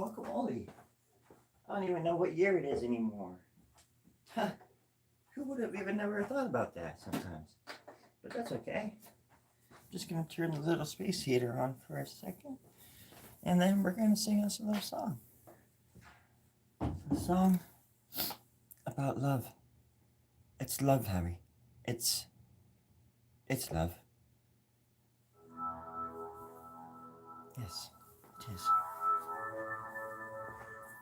guacamole. I don't even know what year it is anymore. Huh. Who would have even never thought about that sometimes? But that's okay. Just gonna turn the little space heater on for a second. And then we're gonna sing us a little song. A song about love. It's love, Harry. It's love. Yes, it is.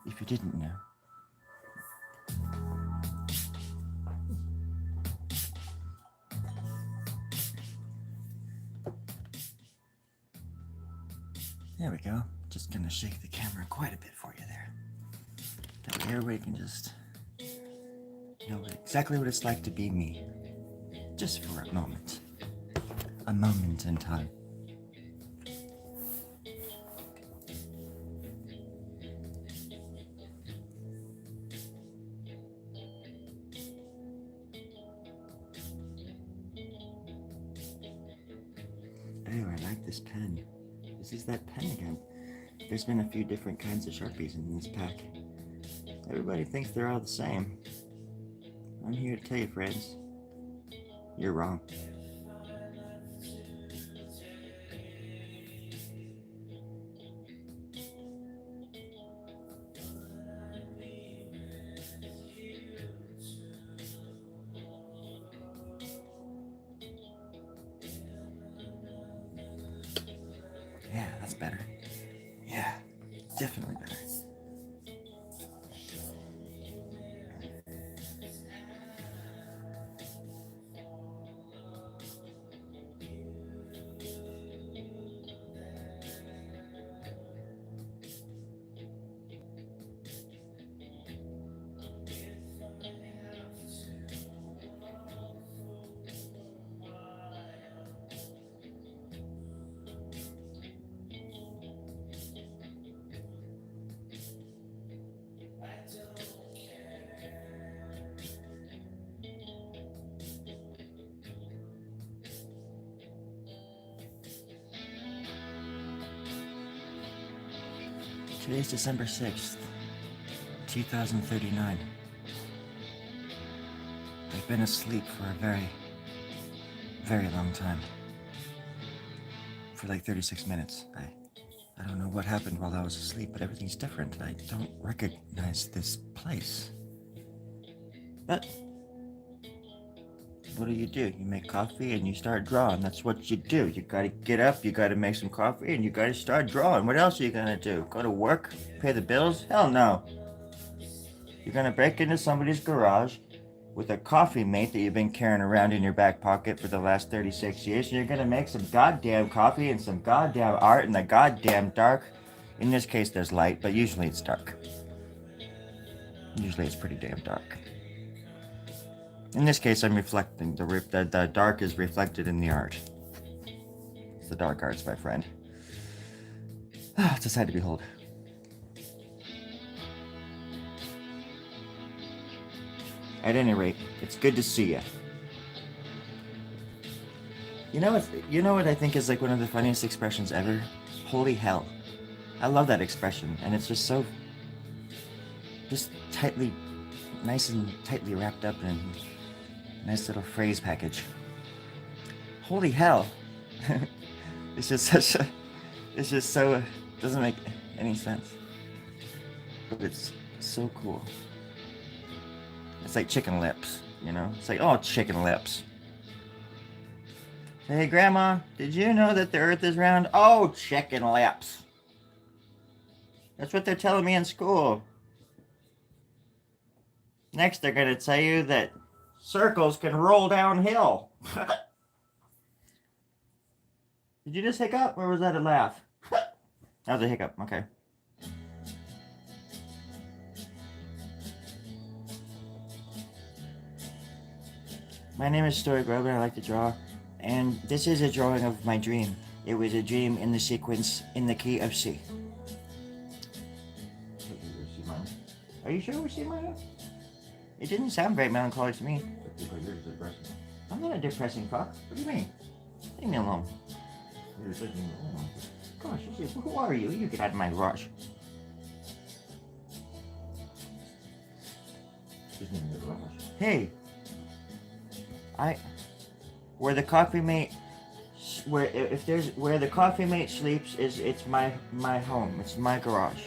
If you didn't know. There we go. Just gonna shake the camera quite a bit for you there. That way everybody can just know exactly what it's like to be me. Just for a moment. A moment in time. Oh, I like this pen. This is that pen again. There's been a few different kinds of Sharpies in this pack. Everybody thinks they're all the same. I'm here to tell you, friends, you're wrong. Yeah, that's better. Yeah, definitely better. Today's December 6th, 2039. I've been asleep for a very, very long time. For like 36 minutes. I don't know what happened while I was asleep, but everything's different. I don't recognize this place. But what do? You make coffee and you start drawing. That's what you do. You gotta get up, you gotta make some coffee, and you gotta start drawing. What else are you gonna do? Go to work? Pay the bills? Hell no. You're gonna break into somebody's garage with a coffee mate that you've been carrying around in your back pocket for the last 36 years, and you're gonna make some goddamn coffee and some goddamn art in the goddamn dark. In this case, there's light, but usually it's dark. Usually it's pretty damn dark. In this case, I'm reflecting. The dark is reflected in the art. It's the dark arts, my friend. It's a sight to behold. At any rate, it's good to see you. You know what I think is like one of the funniest expressions ever? Holy hell. I love that expression, and it's just so nice and tightly wrapped up in a nice little phrase package. Holy hell. It's just so, doesn't make any sense. But it's so cool. It's like chicken lips, you know? It's like, oh, chicken lips. Hey, Grandma, did you know that the Earth is round? Oh, chicken lips. That's what they're telling me in school. Next, they're going to tell you that circles can roll downhill. Did you just hiccup, or was that a laugh? That was a hiccup, okay. My name is Storie Grubb, and I like to draw. And this is a drawing of my dream. It was a dream in the sequence in the key of C. Are you sure it was C minor? It didn't sound very melancholic to me. I'm not a depressing fuck. What do you mean? Leave me alone. Gosh, who are you? You get out of my garage. Hey, I where the coffee mate where if there's where the coffee mate sleeps is it's my home. It's my garage.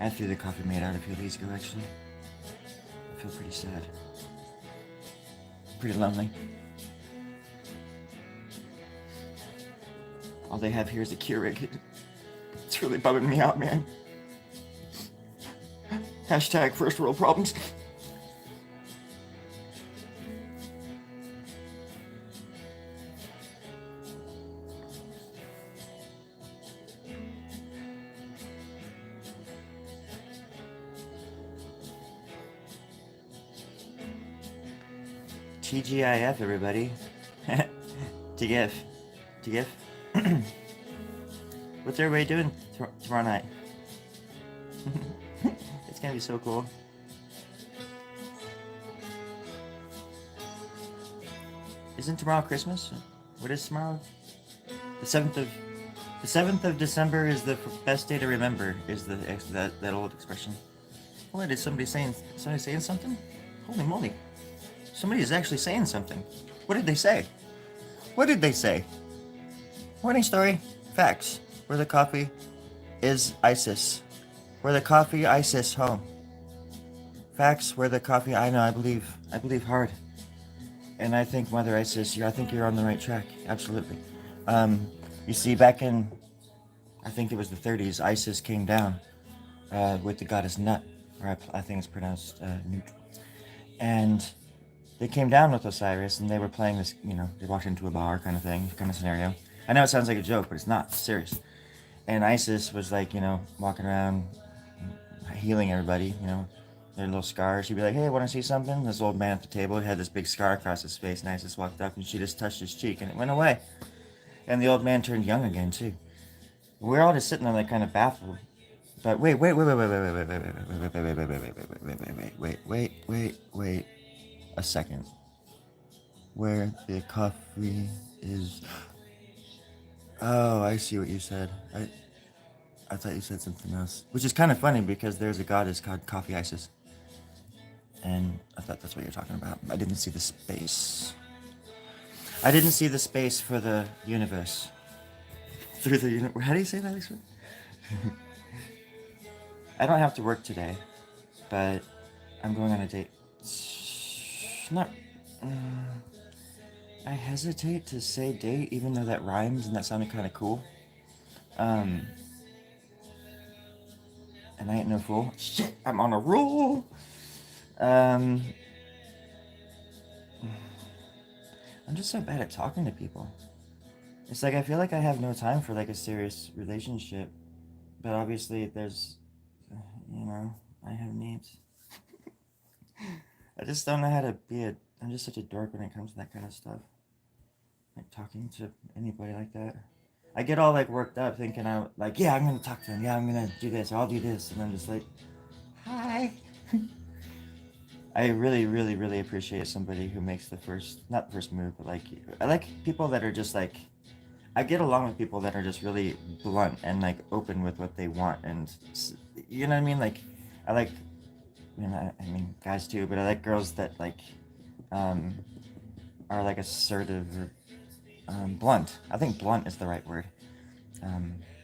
I threw the coffee mate out a few days ago actually. I feel pretty sad. Pretty lonely. All they have here is a Keurig. It's really bumming me out, man. Hashtag first world problems. TGIF, everybody. TGIF. TGIF. What's everybody doing tomorrow night? It's gonna be so cool. Isn't tomorrow Christmas? What is tomorrow? The 7th of December is the best day to remember. Is that old expression? What is somebody saying something? Holy moly! Somebody is actually saying something. What did they say? What did they say? Morning story. Facts. Where the coffee is ISIS. Where the coffee ISIS home. Facts. Where the coffee. I know. I believe hard. And I think Mother Isis. I think you're on the right track. Absolutely. You see, back in, I think it was the 30s, ISIS came down with the goddess Nut, or I think it's pronounced Nut, and they came down with Osiris, and they were playing this, they walked into a bar kind of thing, kind of scenario. I know it sounds like a joke, but it's not. It's serious. And Isis was like, walking around, healing everybody, their little scars. She'd be like, hey, want to see something? This old man at the table had this big scar across his face, and Isis walked up, and she just touched his cheek, and it went away. And the old man turned young again, too. We're all just sitting there, like, kind of baffled. But wait a second. Where the coffee is... Oh, I see what you said. I thought you said something else. Which is kind of funny because there's a goddess called Coffee Isis. And I thought that's what you're talking about. I didn't see the space. I didn't see the space for the universe. Through the universe. How do you say that, Lisa? I don't have to work today, but I'm going on a date. Not... I hesitate to say date, even though that rhymes and that sounded kind of cool. And I ain't no fool. Shit, I'm on a roll! I'm just so bad at talking to people. It's like I feel like I have no time for like a serious relationship. But obviously there's, I have needs. I just don't know how to be I'm just such a dork when it comes to that kind of stuff. Like talking to anybody like that. I get all like worked up thinking I'm gonna talk to him. Yeah, I'm gonna do this. Or I'll do this. And I'm just like, hi. I really, really, really appreciate somebody who makes not the first move, but like, I like people that are just like, I get along with people that are just really blunt and like open with what they want. And you know what I mean? Like, I like, I mean, guys too, but I like girls that like, are like assertive or blunt. I think blunt is the right word.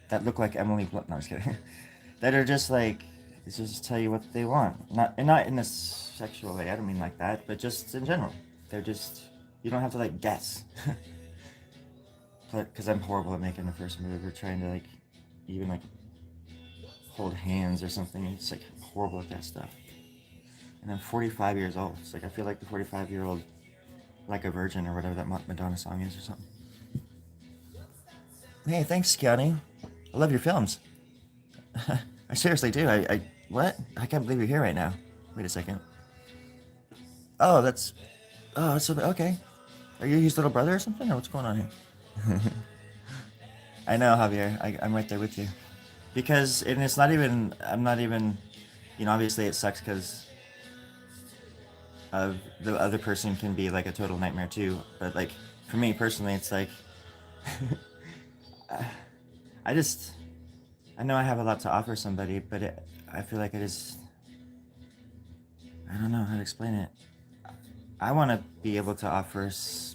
That look like Emily Blunt. No, I was kidding. That are just like, just tell you what they want. Not in a sexual way. I don't mean like that, but just in general. They're just, you don't have to like guess. But because I'm horrible at making the first move or trying to like, even like hold hands or something. It's like horrible at that stuff. And I'm 45 years old. It's like I feel like the 45-year-old, like a virgin or whatever that Madonna song is or something. Hey, thanks, Keanu. I love your films. I seriously do. What? I can't believe you're here right now. Wait a second. Oh, that's okay. Are you his little brother or something, or what's going on here? I know, Javier. I'm right there with you. Because, and it's not even, I'm not even, obviously it sucks because of the other person can be like a total nightmare too. But like, for me personally, it's like, I I know I have a lot to offer somebody, but I feel like it is. I don't know how to explain it. I want to be able to offer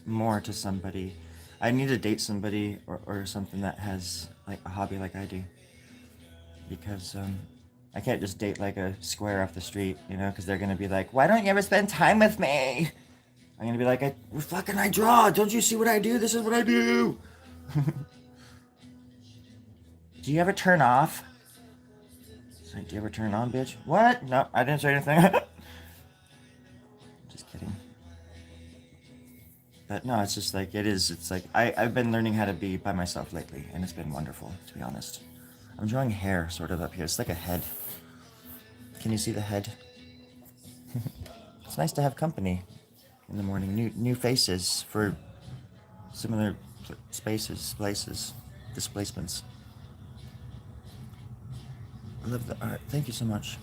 more to somebody. I need to date somebody or something that has like a hobby like I do, because I can't just date like a square off the street, because they're gonna be like, "Why don't you ever spend time with me?" I'm gonna be like, I draw. Don't you see what I do? This is what I do." Do you ever turn off? It's like, do you ever turn on, bitch? What? No, I didn't say anything. Just kidding. But no, it's just like it is. It's like I've been learning how to be by myself lately, and it's been wonderful, to be honest. I'm drawing hair sort of up here. It's like a head. Can you see the head? It's nice to have company in the morning. New faces for similar spaces, places, displacements. I love the art. Thank you so much.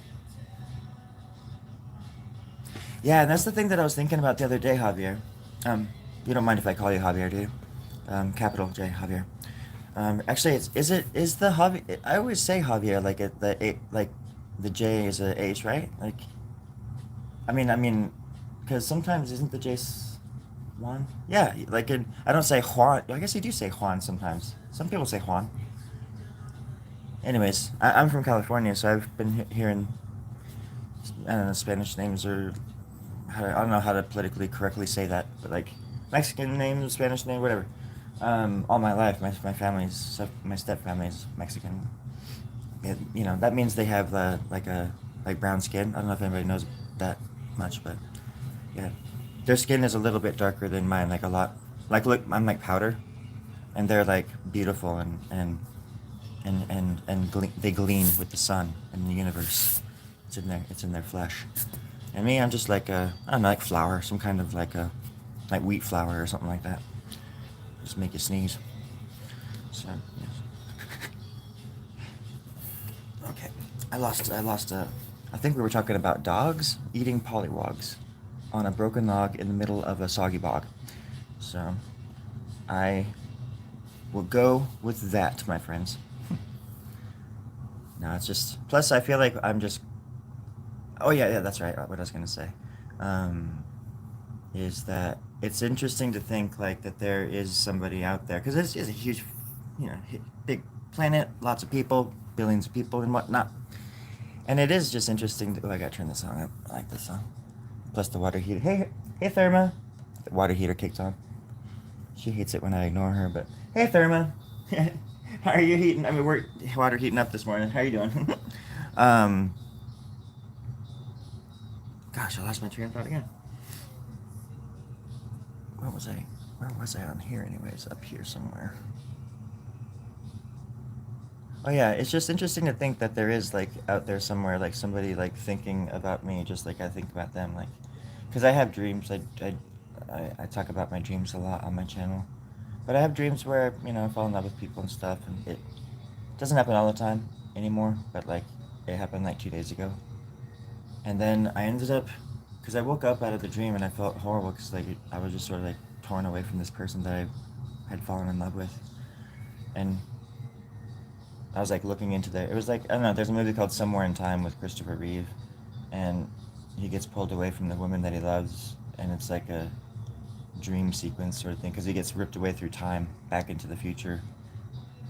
Yeah, and that's the thing that I was thinking about the other day, Javier. Um, you don't mind if I call you Javier, do you? Capital J, Javier. Actually, is the Javier? I always say Javier like like the J is a H, right? Like, I mean, because sometimes isn't the J Juan? Yeah, like I don't say Juan. I guess you do say Juan sometimes. Some people say Juan. Anyways, I'm from California, so I've been hearing I don't know Spanish names or I don't know how to politically correctly say that, but like Mexican names, Spanish name, whatever. All my life, my family's my step family's Mexican. That means they have like brown skin. I don't know if anybody knows that much, but yeah, their skin is a little bit darker than mine, like a lot. Like look, I'm like powder, and they're like beautiful and they gleam with the sun and the universe. It's in their flesh. And me, I'm just like I don't know, like flour, some kind of like wheat flour or something like that. Just make you sneeze. So, yes. Okay. I think we were talking about dogs eating pollywogs on a broken log in the middle of a soggy bog. So, I will go with that, my friends. No, it's just. Plus, I feel like I'm just. Oh, yeah, yeah, that's right. What I was going to say. Um, is that it's interesting to think like that there is somebody out there because this is a huge, big planet, lots of people, billions of people and whatnot, and it is just interesting. I gotta turn the song up. I like this song. Plus the water heater. Hey, Therma. The water heater kicked on. She hates it when I ignore her, but hey, Therma. How are you heating? I mean, we're water heating up this morning. How are you doing? um, Gosh, I lost my train of thought again. Where was I? Where was I on here anyways? Up here somewhere. Oh yeah, it's just interesting to think that there is like out there somewhere like somebody like thinking about me just like I think about them like because I have dreams. I talk about my dreams a lot on my channel. But I have dreams where, I fall in love with people and stuff and it doesn't happen all the time anymore, but like it happened like 2 days ago. And then I ended up because I woke up out of the dream and I felt horrible because like I was just sort of like torn away from this person that I had fallen in love with. And I was like looking into there. It was like I don't know. There's a movie called Somewhere in Time with Christopher Reeve, and he gets pulled away from the woman that he loves, and it's like a dream sequence sort of thing because he gets ripped away through time back into the future,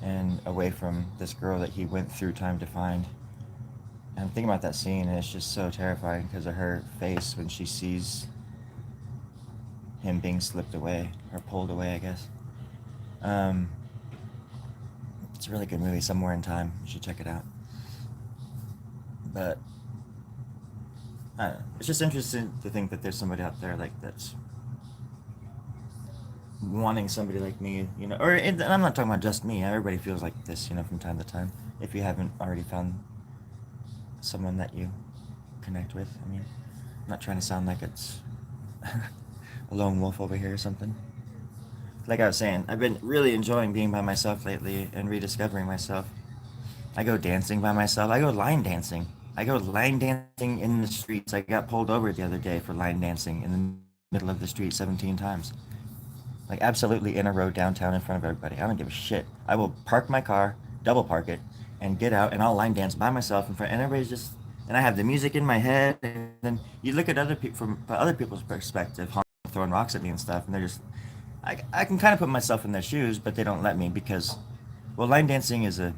and away from this girl that he went through time to find. And I'm thinking about that scene, and it's just so terrifying because of her face when she sees him being slipped away or pulled away, I guess. Um, it's a really good movie, Somewhere in Time. You should check it out. But I don't know. It's just interesting to think that there's somebody out there like that's wanting somebody like me, and I'm not talking about just me. Everybody feels like this, from time to time. If you haven't already found someone that you connect with, I mean, I'm not trying to sound like it's a lone wolf over here or something. Like I was saying, I've been really enjoying being by myself lately and rediscovering myself. I go dancing by myself. I go line dancing. I go line dancing in the streets. I got pulled over the other day for line dancing in the middle of the street 17 times. Like absolutely in a row downtown in front of everybody. I don't give a shit. I will park my car, double park it, and get out and I'll line dance by myself in front, and everybody's just, and I have the music in my head, and then you look at other people from other people's perspective, throwing rocks at me and stuff, and they're just, I can kind of put myself in their shoes, but they don't let me because, well, line dancing is a,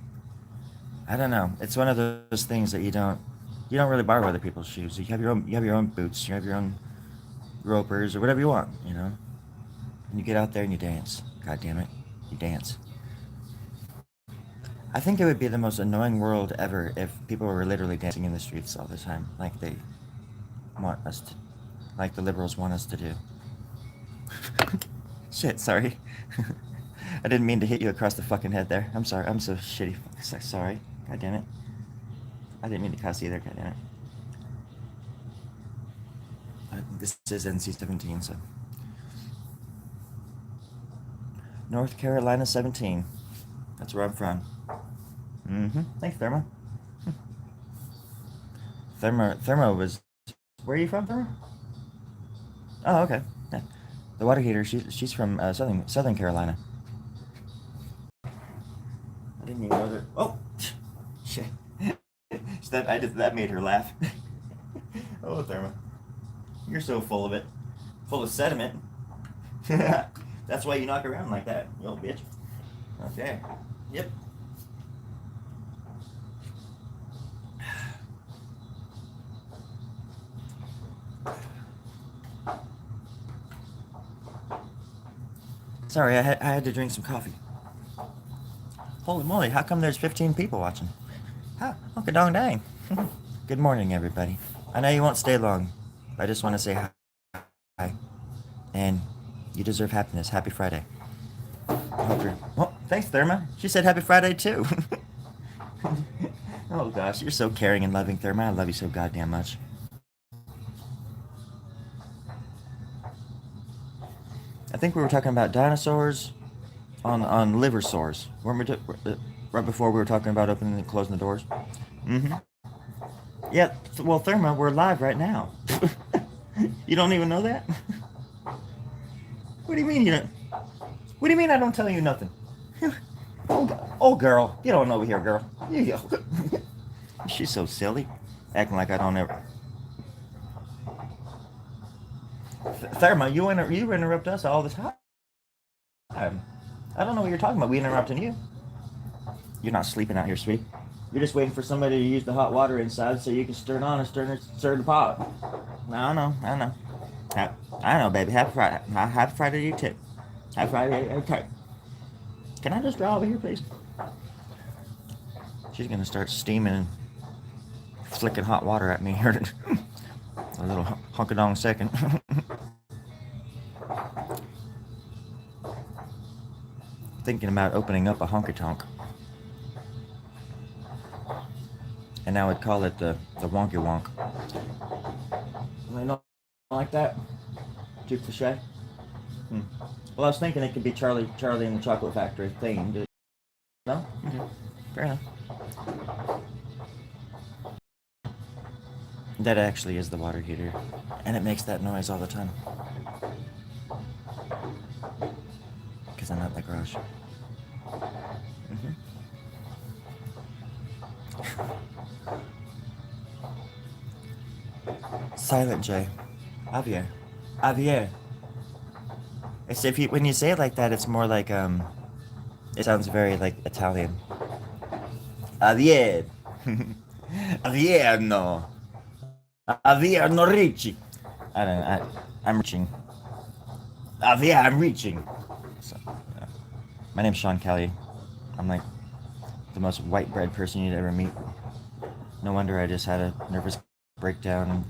I don't know, it's one of those things that you don't really borrow other people's shoes. You have your own boots, you have your own ropers or whatever you want, you know, and you get out there and you dance. God damn it, you dance. I think it would be the most annoying world ever if people were literally dancing in the streets all the time, like they want us to, like the liberals want us to do. Shit, sorry. I didn't mean to hit you across the fucking head there. I'm sorry. I'm so shitty. Sorry. God damn it. I didn't mean to cuss either. God damn it. This is NC-17, so North Carolina 17. That's where I'm from. Mm-hmm. Thanks, Therma. Therma was. Where are you from, Therma? Oh, okay. Yeah. The water heater. She's from Southern Carolina. I didn't even know that. Oh, shit. That made her laugh. Oh, Therma, you're so full of it, full of sediment. That's why you knock around like that, you old bitch. Okay. Yep. Sorry, I had to drink some coffee. Holy moly, how come there's 15 people watching? Huh, okay, dong dang. Good morning, everybody. I know you won't stay long. I just want to say hi. And you deserve happiness. Happy Friday. I hope you're. Oh, thanks, Therma. She said happy Friday, too. Oh, gosh, you're so caring and loving, Therma. I love you so goddamn much. I think we were talking about dinosaurs on liver sores. Weren't we? Right before we were talking about opening and closing the doors. Mm-hmm. Yeah. Well, Therma, we're live right now. You don't even know that? What do you mean you don't? What do you mean I don't tell you nothing? Oh, girl, get on over here, girl. You go. She's so silly, acting like I don't ever. Therma, you interrupt us all the time. I don't know what you're talking about. We interrupting you. You're not sleeping out here, sweetie. You're just waiting for somebody to use the hot water inside so you can stir it on and stir the pot. I know, I know. I know, baby. Happy Friday. Happy Friday to you too. Happy Friday. Okay. Can I just draw over here, please? She's gonna start steaming and flicking hot water at me here in a little honka-dong second. Thinking about opening up a honky-tonk. And I would call it the wonky wonk. I don't like that. Too cliche. Well, I was thinking it could be Charlie and the Chocolate Factory themed. No? Okay. Fair enough. That actually is the water heater. And it makes that noise all the time. Because I'm at the garage. Silent J. Javier. Javier. It's if you when you say it like that, it's more like it sounds very like Italian. Javier. Javier no. Javier no Ricci. I don't know. I'm reaching. Javier, I'm reaching. So, yeah. My name's Sean Kelly. I'm like the most white bread person you'd ever meet. No wonder I just had a nervous breakdown and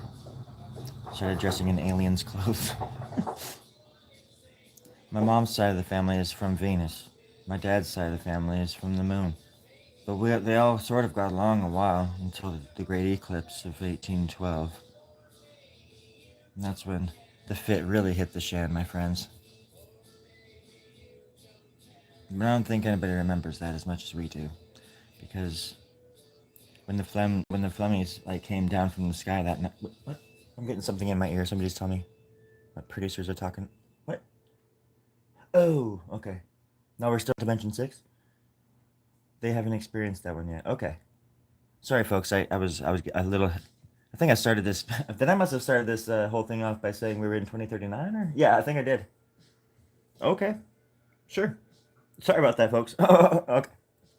started dressing in aliens' clothes. My mom's side of the family is from Venus. My dad's side of the family is from the moon. But they all sort of got along a while until the Great Eclipse of 1812. And that's when the fit really hit the shan, my friends. But I don't think anybody remembers that as much as we do. Because when the Flemmies like came down from the sky that night. What? I'm getting something in my ear. Somebody's telling me my producers are talking. What? Oh, okay. Now we're still at Dimension 6? They haven't experienced that one yet. Okay. Sorry, folks. I was a little. I think I started this. Then I must have started this whole thing off by saying we were in 2039, or yeah, I think I did. Okay. Sure. Sorry about that, folks. Okay.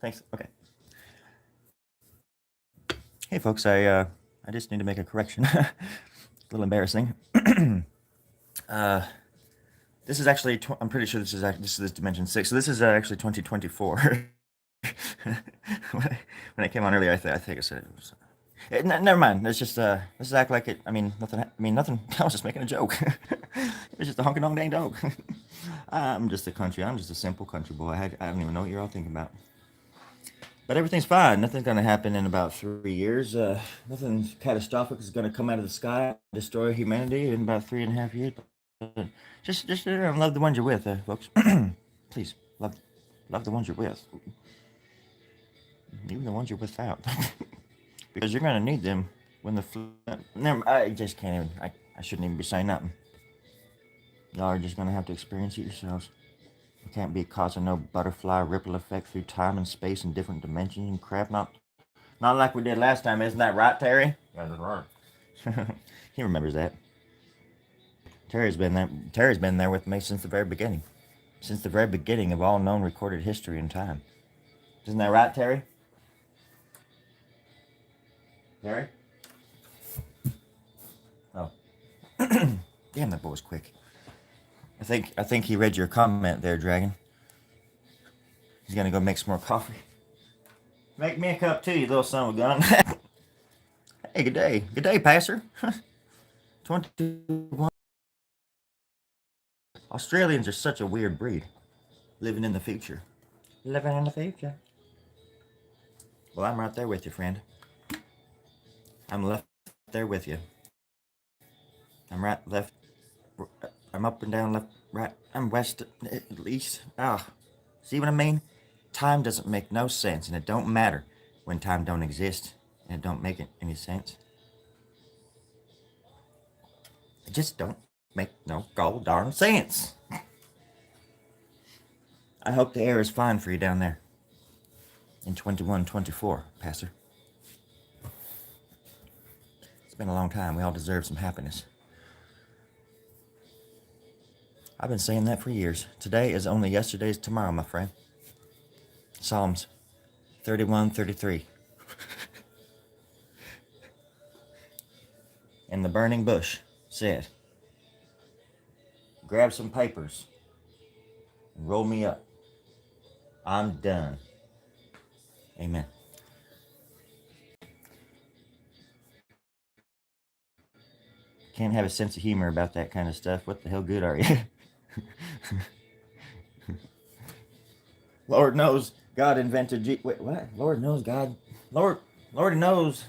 Thanks. Okay. Hey, folks. I just need to make a correction. A little embarrassing. uh, this is actually. I'm pretty sure this is Dimension 6. So this is actually 2024. When I came on earlier, I think I said it was. Never mind. Let's just act like it. I mean, nothing. I mean, nothing. I was just making a joke. It was just a honky donk dang joke. I'm just a country. I'm just a simple country boy. I don't even know what you're all thinking about. But everything's fine. Nothing's gonna happen in about 3 years. Nothing catastrophic is gonna come out of the sky, destroy humanity in about 3.5 years. But just love the ones you're with, folks. Please love the ones you're with, even the ones you're without, because you're gonna need them when the never. I just can't even. I shouldn't even be saying nothing. Y'all are just gonna have to experience it yourselves. You can't be causing no butterfly ripple effect through time and space and different dimensions and crap. Not like we did last time. Isn't that right, Terry? That's right. He remembers that. Terry's been there. Terry's been there with me since the very beginning. Since the very beginning of all known recorded history and time. Isn't that right, Terry? Terry? Oh. Damn, that boy was quick. I think he read your comment there, Dragon. He's gonna go make some more coffee. Make me a cup too, you little son of a gun. Hey, good day. Good day, Passer. 21. Australians are such a weird breed. Living in the future. Living in the future. Well, I'm right there with you, friend. I'm left there with you. I'm right, left. I'm up and down, left, right. I'm west, east. Ah, see what I mean? Time doesn't make no sense, and it don't matter when time don't exist, and it don't make any sense. It just don't make no gold darn sense. I hope the air is fine for you down there in 2124, Pastor. It's been a long time. We all deserve some happiness. I've been saying that for years. Today is only yesterday's tomorrow, my friend. Psalms 31:33. And the burning bush said, grab some papers and roll me up. I'm done. Amen. Can't have a sense of humor about that kind of stuff. What the hell good are you? Lord knows God invented wait, what? Lord knows God. Lord knows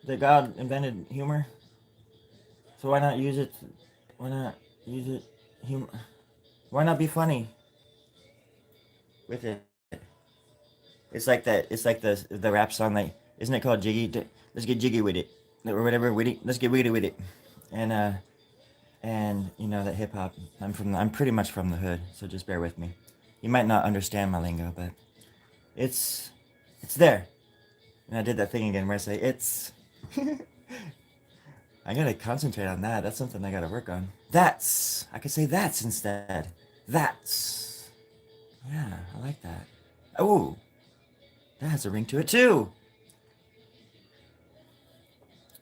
that God invented humor. So why not use it? Why not use it? Humor. Why not be funny with it? It's like that. It's like the rap song. Like, isn't it called Jiggy? Let's get jiggy with it, or whatever. Witty. Let's get witty with it. And you know that hip hop. I'm pretty much from the hood, so just bear with me. You might not understand my lingo, but it's there. And I did that thing again where I say it's. I gotta concentrate on that. That's something I gotta work on. I could say that's instead. That's. Yeah, I like that. Oh, that has a ring to it too.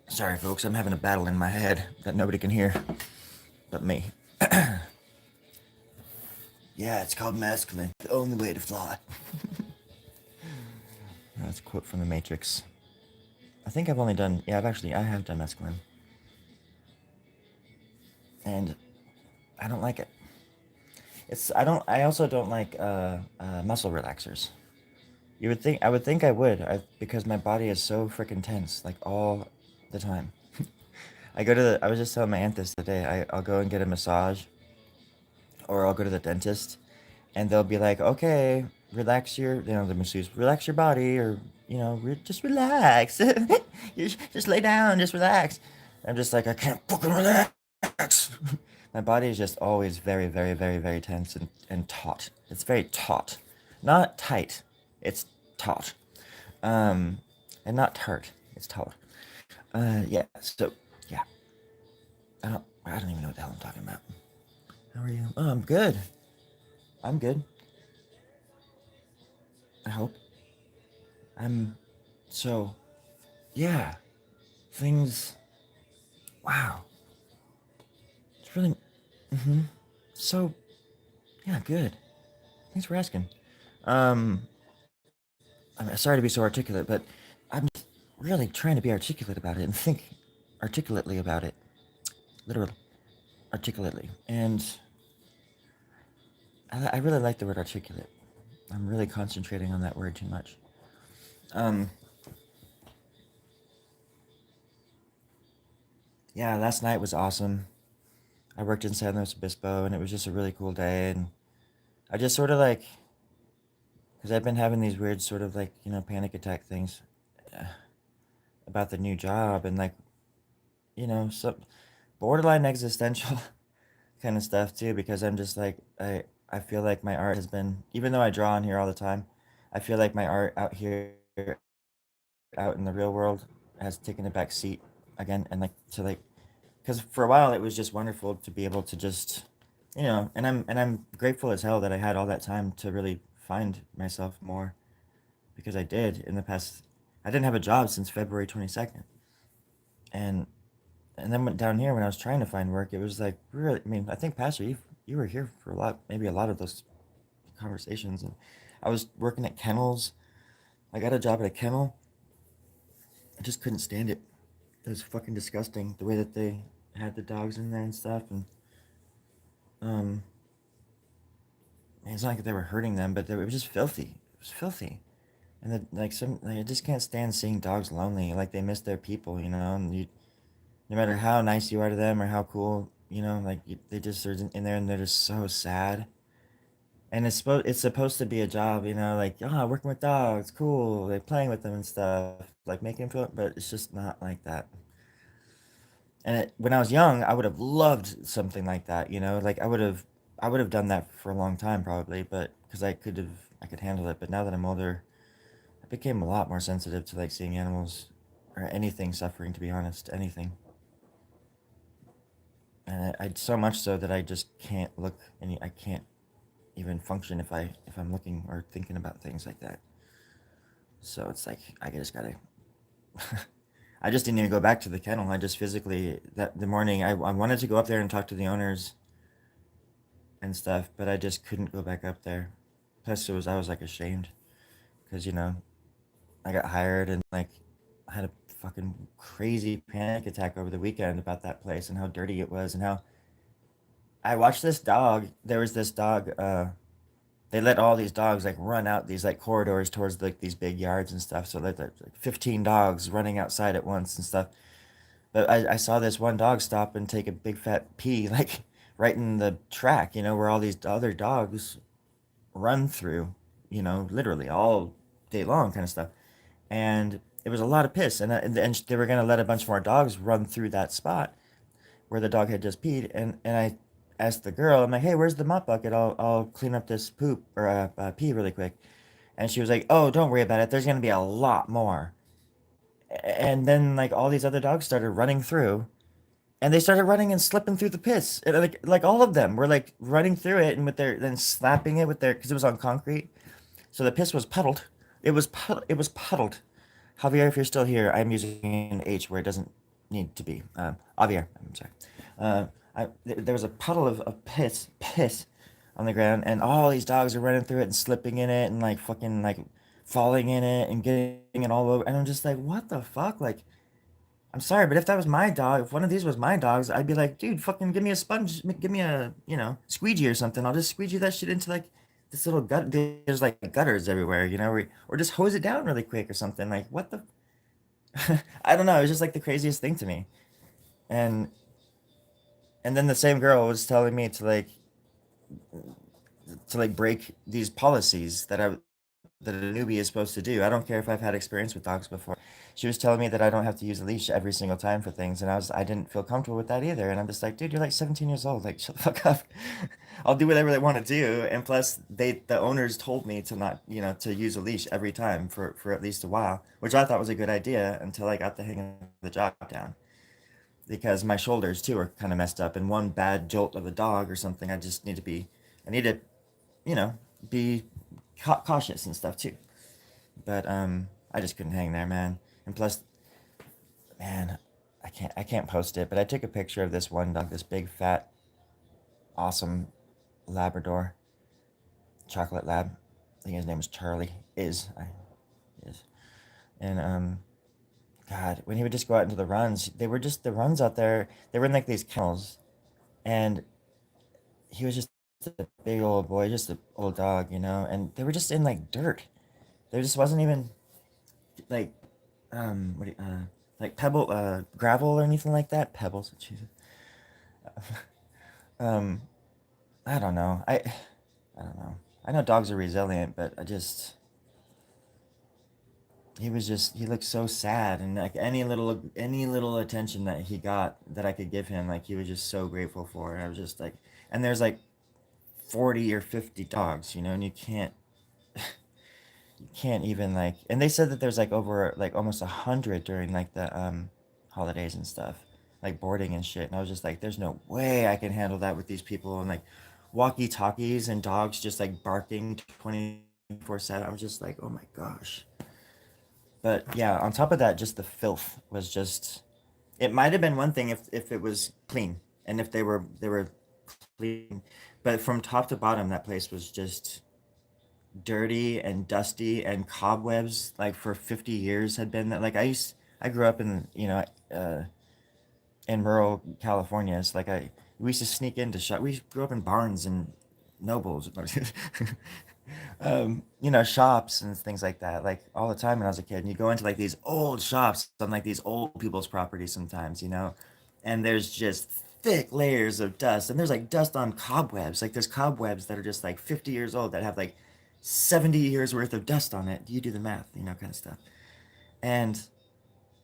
Sorry, folks, I'm having a battle in my head that nobody can hear but me. Yeah, it's called masculine. The only way to fly. That's a quote from The Matrix. I think I've only done. Yeah, I have done masculine, and I don't like it. I also don't like muscle relaxers. I would think I would, because my body is so freaking tense, like all the time. I was just telling my aunt this today. I'll go and get a massage, or I'll go to the dentist, and they'll be like, okay, relax the masseuse, relax your body, or just relax. Just lay down, just relax. I'm just like, I can't fucking relax. My body is just always very, very, very, very tense and taut. It's very taut, not tight. It's Tart. Um, and not tart. It's tart. Yeah. So yeah, I don't even know what the hell I'm talking about. How are you? Oh, I'm good. I'm good. I hope. I'm. So yeah, things. Wow. It's really. Mm-hmm. So yeah, good. Thanks for asking. Um, I'm sorry to be so articulate, but I'm really trying to be articulate about it and think articulately about it. Literally, articulately. And I really like the word articulate. I'm really concentrating on that word too much. Um, yeah, last night was awesome. I worked in San Luis Obispo, and it was just a really cool day. And I just sort of like, because I've been having these weird sort of like, panic attack things uh, about the new job and like, some borderline existential kind of stuff too, because I'm just like, I feel like my art has been, even though I draw on here all the time, I feel like my art out here, out in the real world, has taken a back seat again. And like, to like, because for a while it was just wonderful to be able to just, and I'm grateful as hell that I had all that time to really find myself more, because I did in the past. I didn't have a job since February 22nd, and and then went down here when I was trying to find work. It was like really. I mean, I think Pastor, you were here for a lot, maybe a lot of those conversations, and I was working at kennels. I got a job at a kennel. I just couldn't stand it. It was fucking disgusting the way that they had the dogs in there and stuff, and um, it's not like they were hurting them, but it was just filthy. It was filthy. And then, like I just can't stand seeing dogs lonely. Like they miss their people, and no matter how nice you are to them or how cool, they just are in there and they're just so sad. And it's supposed to be a job, like working with dogs, cool, like playing with them and stuff, like making them feel. But it's just not like that. And when I was young, I would have loved something like that, like I would have done that for a long time probably, but because I could handle it. But now that I'm older, I became a lot more sensitive to like seeing animals or anything suffering. To be honest, anything, and I so much so that I just can't look any. I can't even function if I'm looking or thinking about things like that. So it's like I just gotta. I just didn't even go back to the kennel. I just physically that the morning I wanted to go up there and talk to the owners and stuff, but I just couldn't go back up there. Plus, I was like ashamed because I got hired and like I had a fucking crazy panic attack over the weekend about that place and how dirty it was and how I watched this dog. There was this dog. They let all these dogs like run out these like corridors towards like these big yards and stuff. So like 15 dogs running outside at once and stuff. But I saw this one dog stop and take a big fat pee like right in the track. Where all these other dogs run through. Literally all day long kind of stuff. And it was a lot of piss, and they were gonna let a bunch more dogs run through that spot where the dog had just peed, and I asked the girl, I'm like, hey, where's the mop bucket? I'll clean up this poop or pee really quick, and she was like, oh, don't worry about it. There's gonna be a lot more, and then like all these other dogs started running through. And they started running and slipping through the piss. And, like all of them were like running through it and with their then slapping it with their because it was on concrete, so the piss was puddled. It was puddled. Javier, if you're still here, I'm using an H where it doesn't need to be. Javier, I'm sorry. There was a puddle of piss on the ground, and all these dogs are running through it and slipping in it and like fucking like falling in it and getting it all over. And I'm just like, what the fuck? Like, I'm sorry, but if that was my dog, if one of these was my dogs, I'd be like, dude, fucking give me a sponge, give me a, squeegee or something. I'll just squeegee that shit into like this little gut. There's like gutters everywhere, or just hose it down really quick or something. Like, what the? I don't know. It was just like the craziest thing to me. And and then the same girl was telling me to like break these policies that that a newbie is supposed to do. I don't care if I've had experience with dogs before. She was telling me that I don't have to use a leash every single time for things, and I didn't feel comfortable with that either. And I'm just like, dude, you're like 17 years old. Like, shut the fuck up. I'll do whatever they want to do. And plus, the owners told me to not, to use a leash every time for at least a while, which I thought was a good idea until I got the hang of the job down. Because my shoulders too are kind of messed up, and one bad jolt of a dog or something, I need to, you know, be cautious and stuff too. But I just couldn't hang there, man. And plus, man, I can't post it, but I took a picture of this one dog, this big fat awesome Labrador, chocolate lab. I think his name was Charlie. Is. And God, when he would just go out into the runs, they were just the runs out there. They were in like these kennels, and he was just a big old boy, just an old dog, and they were just in like dirt. There just wasn't even like what do you, like pebble gravel or anything like that. Pebbles, Jesus. Um, I don't know. I don't know. I know dogs are resilient, but he looked so sad, and like any little attention that he got that I could give him, like he was just so grateful for. And I was just like, and there's like 40 or 50 dogs, and you can't even like, and they said that there's like over like almost 100 during like the holidays and stuff, like boarding and shit. And I was just like, there's no way I can handle that with these people, and like walkie talkies and dogs just like barking 24/7. I was just like, oh my gosh. But yeah, on top of that, just the filth was just, it might have been one thing if it was clean, and if they were clean, but from top to bottom that place was just dirty and dusty, and cobwebs like for 50 years had been that. Like I grew up uh in rural California. It's like we used to sneak into shop. We grew up in barns and nobles. Shops and things like that, like all the time when I was a kid. And you go into like these old shops on like these old people's property sometimes, and there's just thick layers of dust, and there's like dust on cobwebs. Like there's cobwebs that are just like 50 years old that have like 70 years worth of dust on it. You do the math, kind of stuff. And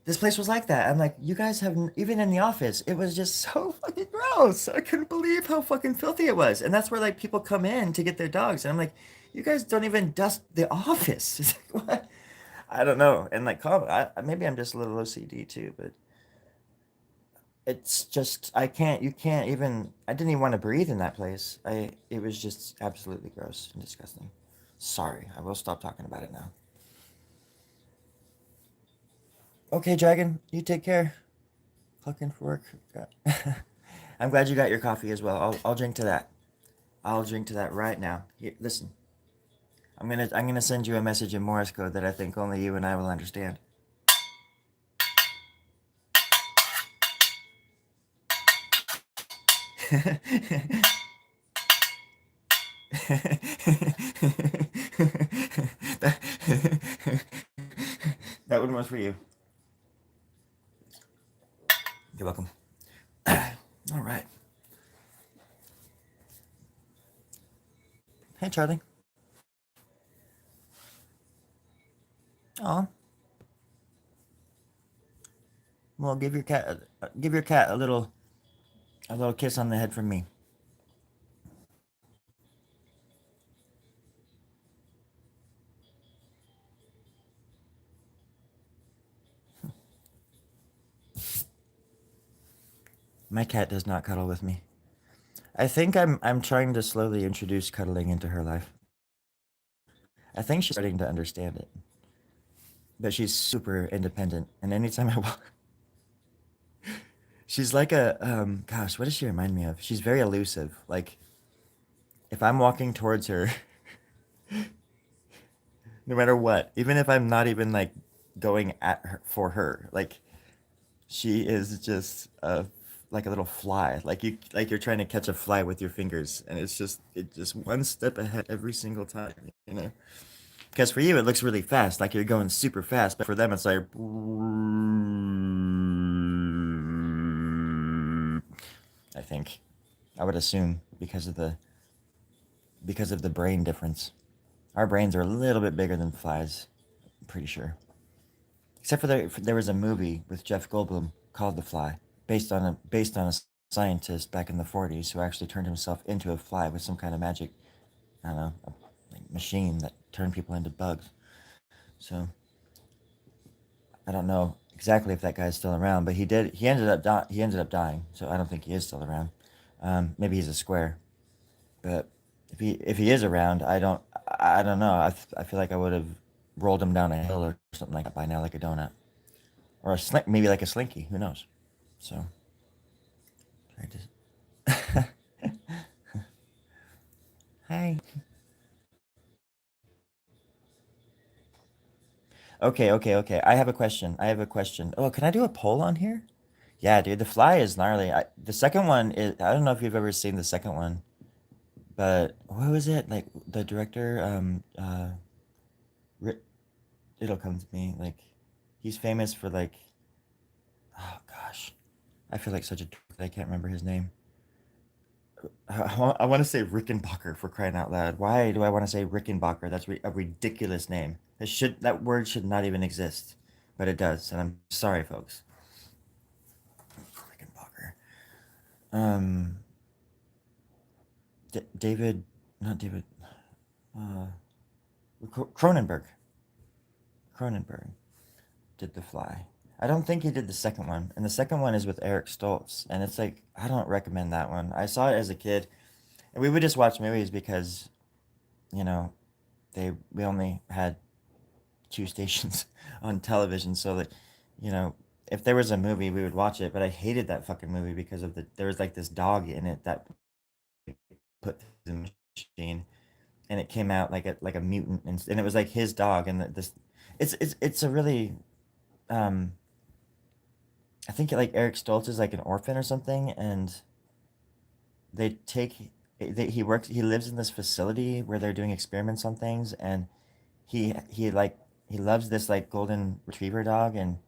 this place was like that. I'm like, you guys have, even in the office, it was just so fucking gross. I couldn't believe how fucking filthy it was. And that's where like people come in to get their dogs. And I'm like, you guys don't even dust the office. It's like, what? I don't know. And like, maybe I'm just a little OCD too, but it's just, you can't even, I didn't even want to breathe in that place. It was just absolutely gross and disgusting. Sorry, I will stop talking about it now. Okay, Dragon, you take care. Clock in for work. I'm glad you got your coffee as well. I'll drink to that. I'll drink to that right now. Here, listen. I'm gonna send you a message in Morse code that I think only you and I will understand. that, that one was for you. You're welcome. All right. Hey, Charlie. Oh, well, give your cat a little kiss on the head from me. My cat does not cuddle with me. I think I'm trying to slowly introduce cuddling into her life. I think she's starting to understand it, but she's super independent. And anytime I walk, she's like gosh, what does she remind me of? She's very elusive. Like if I'm walking towards her, no matter what, even if I'm not even like going at her for her, like she is just like a little fly. Like you're trying to catch a fly with your fingers, and it's just one step ahead every single time, you know. Because for you, it looks really fast, like you're going super fast, but for them, it's like, I think, I would assume because of the brain difference. Our brains are a little bit bigger than flies. I'm pretty sure. Except for there was a movie with Jeff Goldblum called The Fly, based on a scientist back in the 40s who actually turned himself into a fly with some kind of magic, I don't know, like machine that turned people into bugs. So I don't know exactly if that guy's still around, but he did. He ended up dying. So I don't think he is still around. Maybe he's a square, but if he is around, I don't know. I feel like I would have rolled him down a hill or something like that by now, like a donut, or maybe like a slinky. Who knows? So I just hi. Okay. I have a question. I have a question. Oh, can I do a poll on here? Yeah, dude, The Fly is gnarly. The second one is. I don't know if you've ever seen the second one, but what was it like? The director, Ri- it'll come to me. Like, he's famous for like. Oh gosh, I feel like such a dork that I can't remember his name. I want to say Rickenbacker for crying out loud. Why do I want to say Rickenbacker? That's a ridiculous name. That word should not even exist, but it does, and I'm sorry, folks. Rickenbacker. Um, David, not David. Uh, Cronenberg. Cronenberg did The Fly. I don't think he did the second one, and the second one is with Eric Stoltz, and it's like I don't recommend that one. I saw it as a kid, and we would just watch movies because you know we only had two stations on television, so that you know if there was a movie we would watch it. But I hated that fucking movie because there was like this dog in it that put in the machine, and it came out like a mutant, and it was like his dog, and this it's a really um I think like Eric Stoltz is like an orphan or something, and they take he lives in this facility where they're doing experiments on things, and he loves this like golden retriever dog, and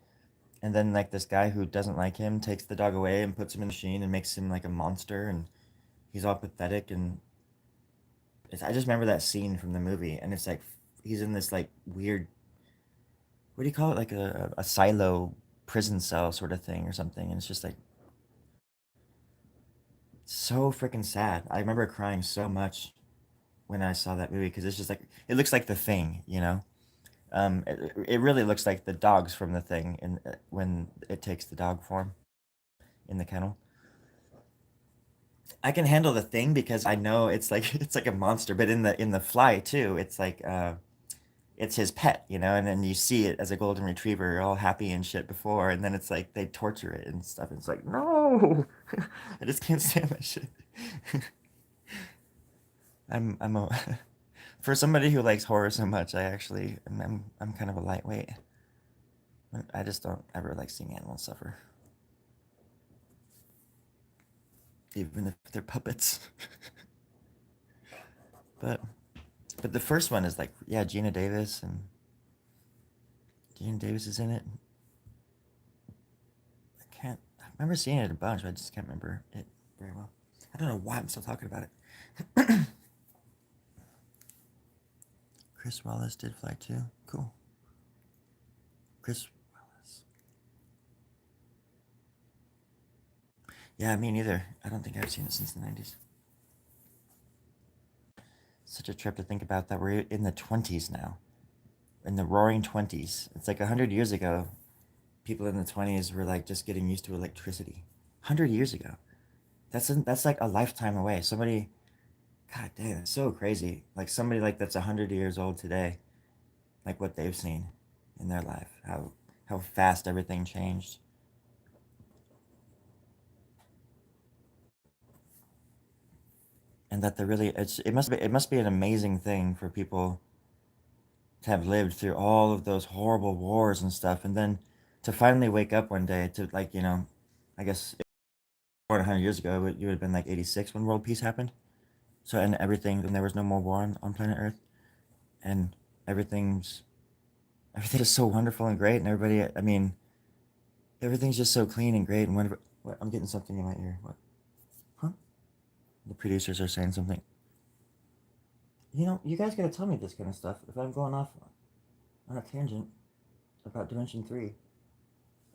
then like this guy who doesn't like him takes the dog away and puts him in the machine and makes him like a monster, and he's all pathetic, and I just remember that scene from the movie, and it's like he's in this like weird, what do you call it, like a silo prison cell sort of thing or something, and it's just like so freaking sad. I remember crying so much when I saw that movie because it's just like it looks like The Thing, you know. It really looks like the dogs from The Thing, in when it takes the dog form in the kennel. I can handle The Thing because I know it's like it's like a monster, but in the Fly too, it's his pet, you know, and then you see it as a golden retriever, all happy and shit before, and then it's like they torture it and stuff. And it's like no, I just can't stand that shit. I'm a for somebody who likes horror so much, I'm kind of a lightweight. I just don't ever like seeing animals suffer, even if they're puppets. but but the first one is like yeah, Gina Davis is in it. I remember seeing it a bunch, but I just can't remember it very well. I don't know why I'm still talking about it. Chris Wallace did Fly too. Cool. Chris Wallace. Yeah, me neither. I don't think I've seen it since the 90s. Such a trip to think about that we're in the 20s now. In the roaring 20s. It's like 100 years ago, people in the 20s were like just getting used to electricity. 100 years ago. That's like a lifetime away. God damn, it's so crazy. Like somebody like that's 100 years old today, like what they've seen in their life, how fast everything changed, and that they're really it must be an amazing thing for people to have lived through all of those horrible wars and stuff, and then to finally wake up one day to like I guess more than 100 years ago you would have been like 86 when world peace happened. So and everything and there was no more war on planet Earth, and everything's everything is so wonderful and great, and everybody I mean everything's just so clean and great and wonderful. What, I'm getting something in my ear. What? Huh? The producers are saying something. You guys gotta tell me this kind of stuff if I'm going off on a tangent about Dimension 3.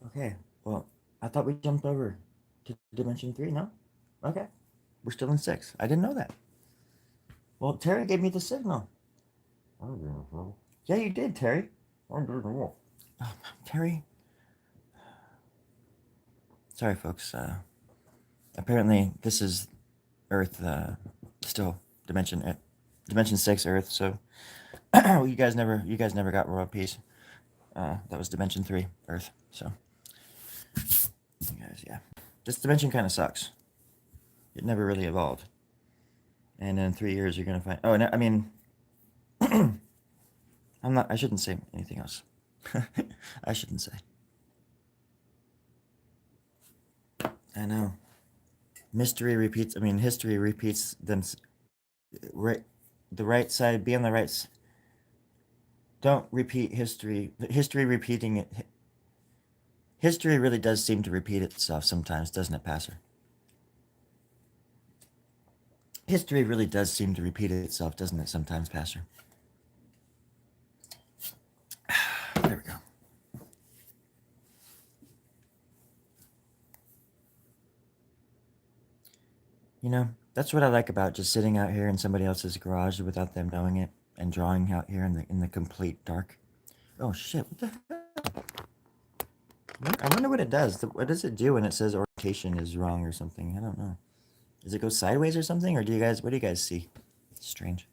Okay, well, I thought we jumped over to Dimension 3, no? Okay, we're still in 6. I didn't know that. Well, Terry gave me the signal. Yeah, you did, Terry. Oh, Terry. Sorry, folks. Apparently, this is Earth, still Dimension 6 Earth. So you guys never got world peace. That was Dimension 3 Earth. So you guys, yeah, this dimension kind of sucks. It never really evolved, and in 3 years you're gonna find. Oh, and I mean, I'm not. I shouldn't say anything else. I shouldn't say. I know. Mystery repeats. I mean, history repeats them. Right, the right side. Be on the right. Don't repeat history. History repeating it. History really does seem to repeat itself sometimes, doesn't it, Passer? History really does seem to repeat itself, doesn't it, sometimes, Passer? There we go. That's what I like about just sitting out here in somebody else's garage without them knowing it and drawing out here in the complete dark. Oh shit! What the hell? I wonder what it does. What does it do when it says orientation is wrong or something? I don't know. Does it go sideways or something, or what do you guys see? It's strange.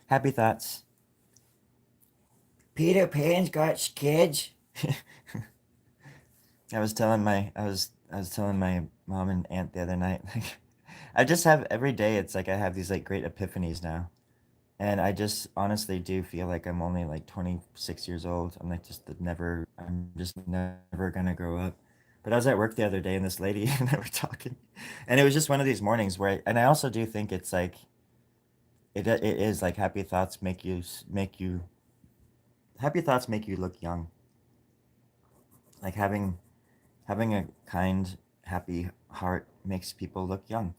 Happy thoughts. Peter Pan's got kids. I was telling my mom and aunt the other night, like, I just have every day. It's like I have these like great epiphanies now, and I just honestly do feel like I'm only like 26 years old. I'm just never gonna grow up. But I was at work the other day, and this lady and I were talking, and it was just one of these mornings and I also do think it's like it is like happy thoughts make you look young, like having a kind, happy heart makes people look young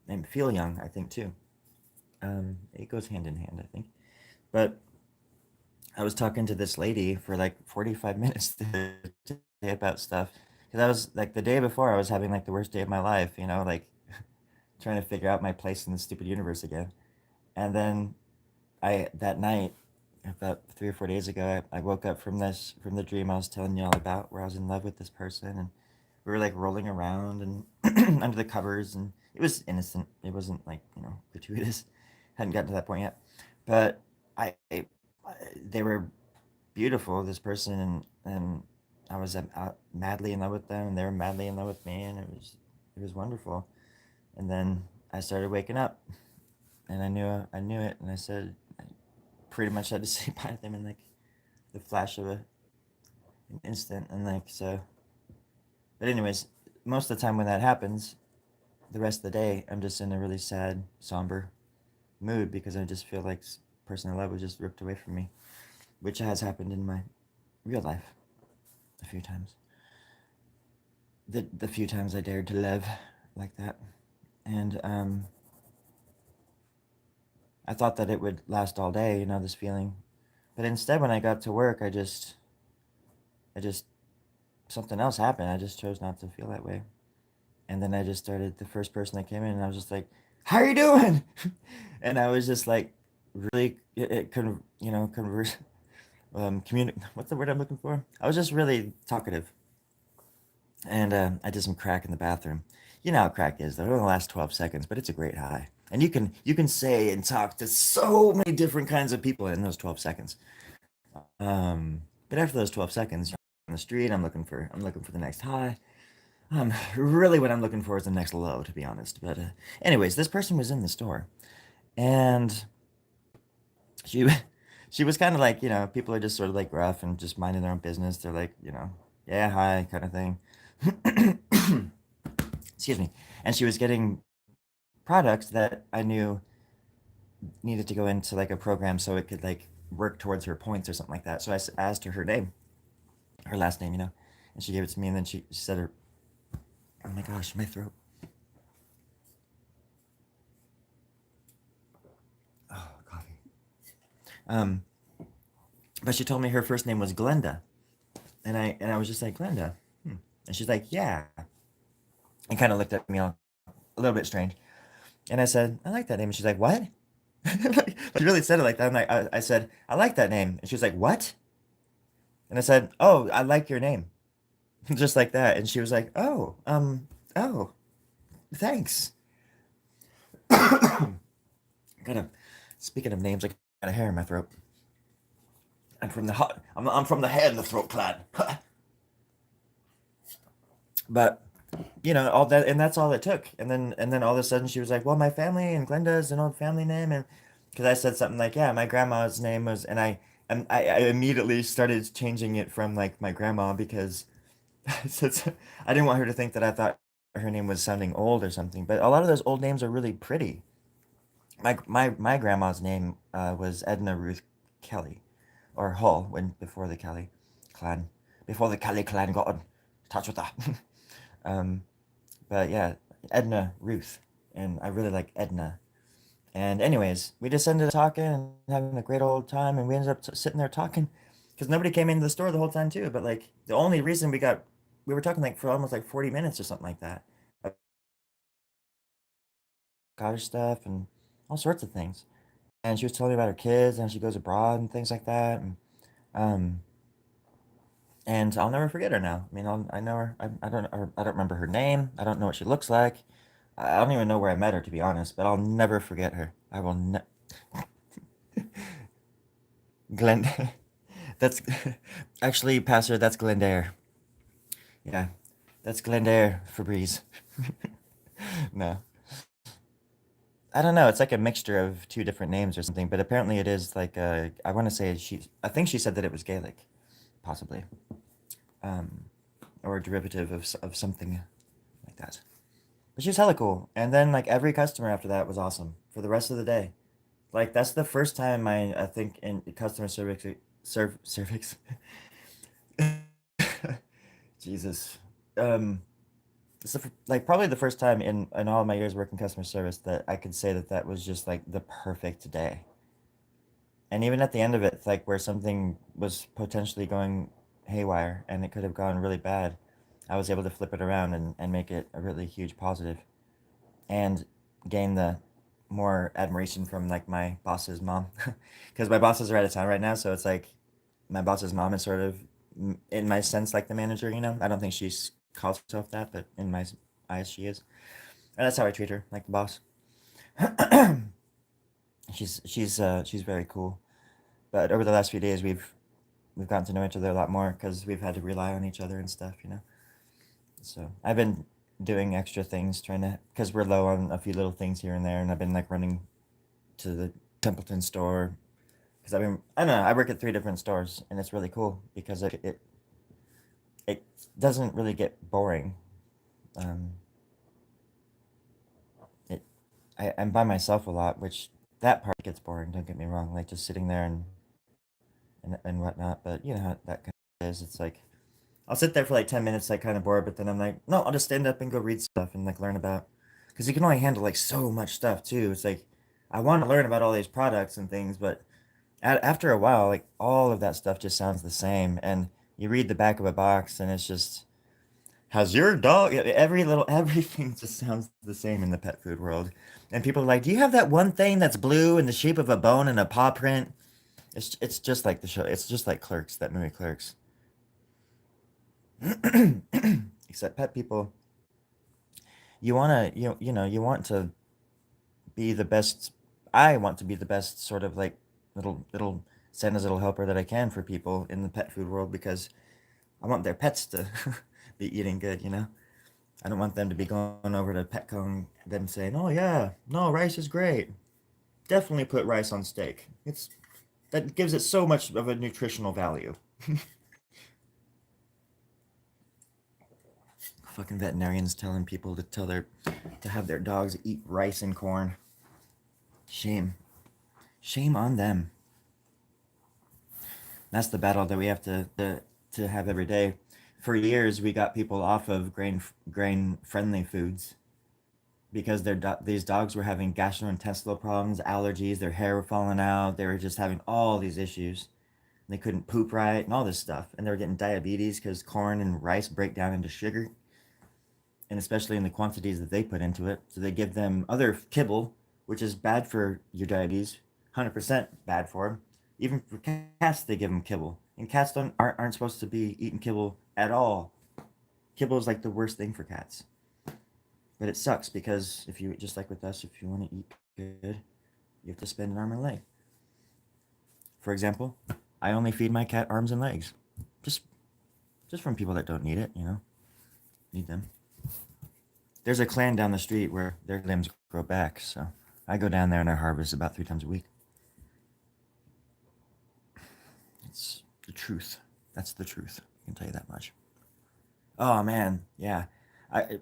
and feel young, I think, too. It goes hand in hand, I think. But I was talking to this lady for like 45 minutes today about stuff. Because I was like, the day before, I was having like the worst day of my life, like trying to figure out my place in the stupid universe again. And then that night, about 3 or 4 days ago, I woke up from the dream I was telling y'all about, where I was in love with this person, and we were like rolling around and under the covers, and it was innocent. It wasn't like gratuitous. Hadn't gotten to that point yet, but I they were beautiful. This person and I was madly in love with them, and they were madly in love with me, and it was wonderful. And then I started waking up, and I knew it, and I said I pretty much had to say bye to them in like the flash of an instant, and like so. But anyways, most of the time when that happens, the rest of the day I'm just in a really sad, somber mood because I just feel like person I love was just ripped away from me, which has happened in my real life a few times. The few times I dared to live like that, and I thought that it would last all day, this feeling, but instead when I got to work, I just something else happened. I just chose not to feel that way. And then I just started the first person that came in, and I was just like, "How are you doing?" And I was just like, really, it could, converse, communicate. What's the word I'm looking for? I was just really talkative, and I did some crack in the bathroom. You know how crack is, though. It only lasts 12 seconds, but it's a great high. And you can say and talk to so many different kinds of people in those 12 seconds. But after those 12 seconds, on the street, I'm looking for the next high. Really, what I'm looking for is the next low, to be honest. But anyways, this person was in the store, and she she was kind of like, people are just sort of like rough and just minding their own business. They're like, yeah, hi, kind of thing. Excuse me. And she was getting products that I knew needed to go into like a program so it could like work towards her points or something like that. So I asked her her name, her last name, and she gave it to me, and then she said her, oh my gosh, my throat. Um, but she told me her first name was Glenda, and I was just like Glenda, and she's like, yeah, and kind of looked at me all, a little bit strange, and I said, I like that name, and she's like, what? Like, she really said it like that. I said, I like that name, and she was like, what? And I said, oh, I like your name, just like that, and she was like, oh, thanks. Got a Speaking of names, I got a hair in my throat. I'm from the hair in the throat clan. But all that, and that's all it took. And then all of a sudden she was like, well, my family and Glenda's an old family name. And because I said something like, yeah, my grandma's name was, and I immediately started changing it from like my grandma, because since I didn't want her to think that I thought her name was sounding old or something. But a lot of those old names are really pretty. My grandma's name was Edna Ruth Kelly, or Hull, when before the Kelly clan, before the Kelly clan got in touch with that. um, but yeah, Edna Ruth, and I really like Edna. And anyways, we just ended up talking and having a great old time, and we ended up sitting there talking because nobody came into the store the whole time too. But like the only reason we were talking like for almost like 40 minutes or something like that, cottage stuff and all sorts of things. And she was telling me about her kids and she goes abroad and things like that. Um, and I'll never forget her now. I mean, I know her. I don't remember her name. I don't know what she looks like. I don't even know where I met her, to be honest. But I'll never forget her. I will. Glen. That's actually, Pastor. That's Glendare. Yeah, that's Glendare Febreze. No, I don't know. It's like a mixture of two different names or something. But apparently, it is like I want to say she. I think she said that it was Gaelic, possibly, um, or a derivative of something like that. But she was hella cool. And then like every customer after that was awesome for the rest of the day. Like that's the first time I think in customer service service Jesus. Um it's like probably the first time in all my years working customer service that I could say that that was just like the perfect day. And even at the end of it, like where something was potentially going haywire and it could have gone really bad, I was able to flip it around and make it a really huge positive and gain the more admiration from like my boss's mom, because my bosses are out of town right now, so it's like my boss's mom is sort of in my sense like the manager. I don't think she calls herself that, but in my eyes she is, and that's how I treat her, like the boss. She's very cool, but over the last few days we've gotten to know each other a lot more because we've had to rely on each other and stuff. So I've been doing extra things, trying to, because we're low on a few little things here and there, and I've been like running to the Templeton store because I don't know, I work at three different stores, and it's really cool because it doesn't really get boring. Um, it I'm by myself a lot, which that part gets boring. Don't get me wrong, like just sitting there and whatnot. But you know how that kind of is. It's like I'll sit there for like 10 minutes, like kind of bored, but then I'm like, no, I'll just stand up and go read stuff and like learn about, because you can only handle like so much stuff too. It's like I want to learn about all these products and things, but after a while, like all of that stuff just sounds the same. And you read the back of a box, and it's just, how's your dog? Everything just sounds the same in the pet food world. And people are like, do you have that one thing that's blue in the shape of a bone and a paw print? It's just like the show. It's just like Clerks, that movie Clerks. Except pet people, you want to be the best. I want to be the best sort of like little Santa's little helper that I can for people in the pet food world, because I want their pets to be eating good. I don't want them to be going over to Petco and them saying, "Oh yeah, no, rice is great. Definitely put rice on steak. That gives it so much of a nutritional value." Fucking veterinarians telling people to have their dogs eat rice and corn. Shame. Shame on them. That's the battle that we have to have every day. For years, we got people off of grain friendly foods because these dogs were having gastrointestinal problems, allergies, their hair were falling out, they were just having all these issues. They couldn't poop right and all this stuff, and they were getting diabetes because corn and rice break down into sugar, and especially in the quantities that they put into it. So they give them other kibble, which is bad for your diabetes, 100% bad for them. Even for cats, they give them kibble, and cats aren't supposed to be eating kibble at all. Kibble is like the worst thing for cats. But it sucks because if you just like with us, if you want to eat good, you have to spend an arm and a leg. For example, I only feed my cat arms and legs, just just from people that don't need it, need them. There's a clan down the street where their limbs grow back, so I go down there and I harvest about 3 times a week. It's the truth. That's the truth. I can tell you that much. Oh man, yeah.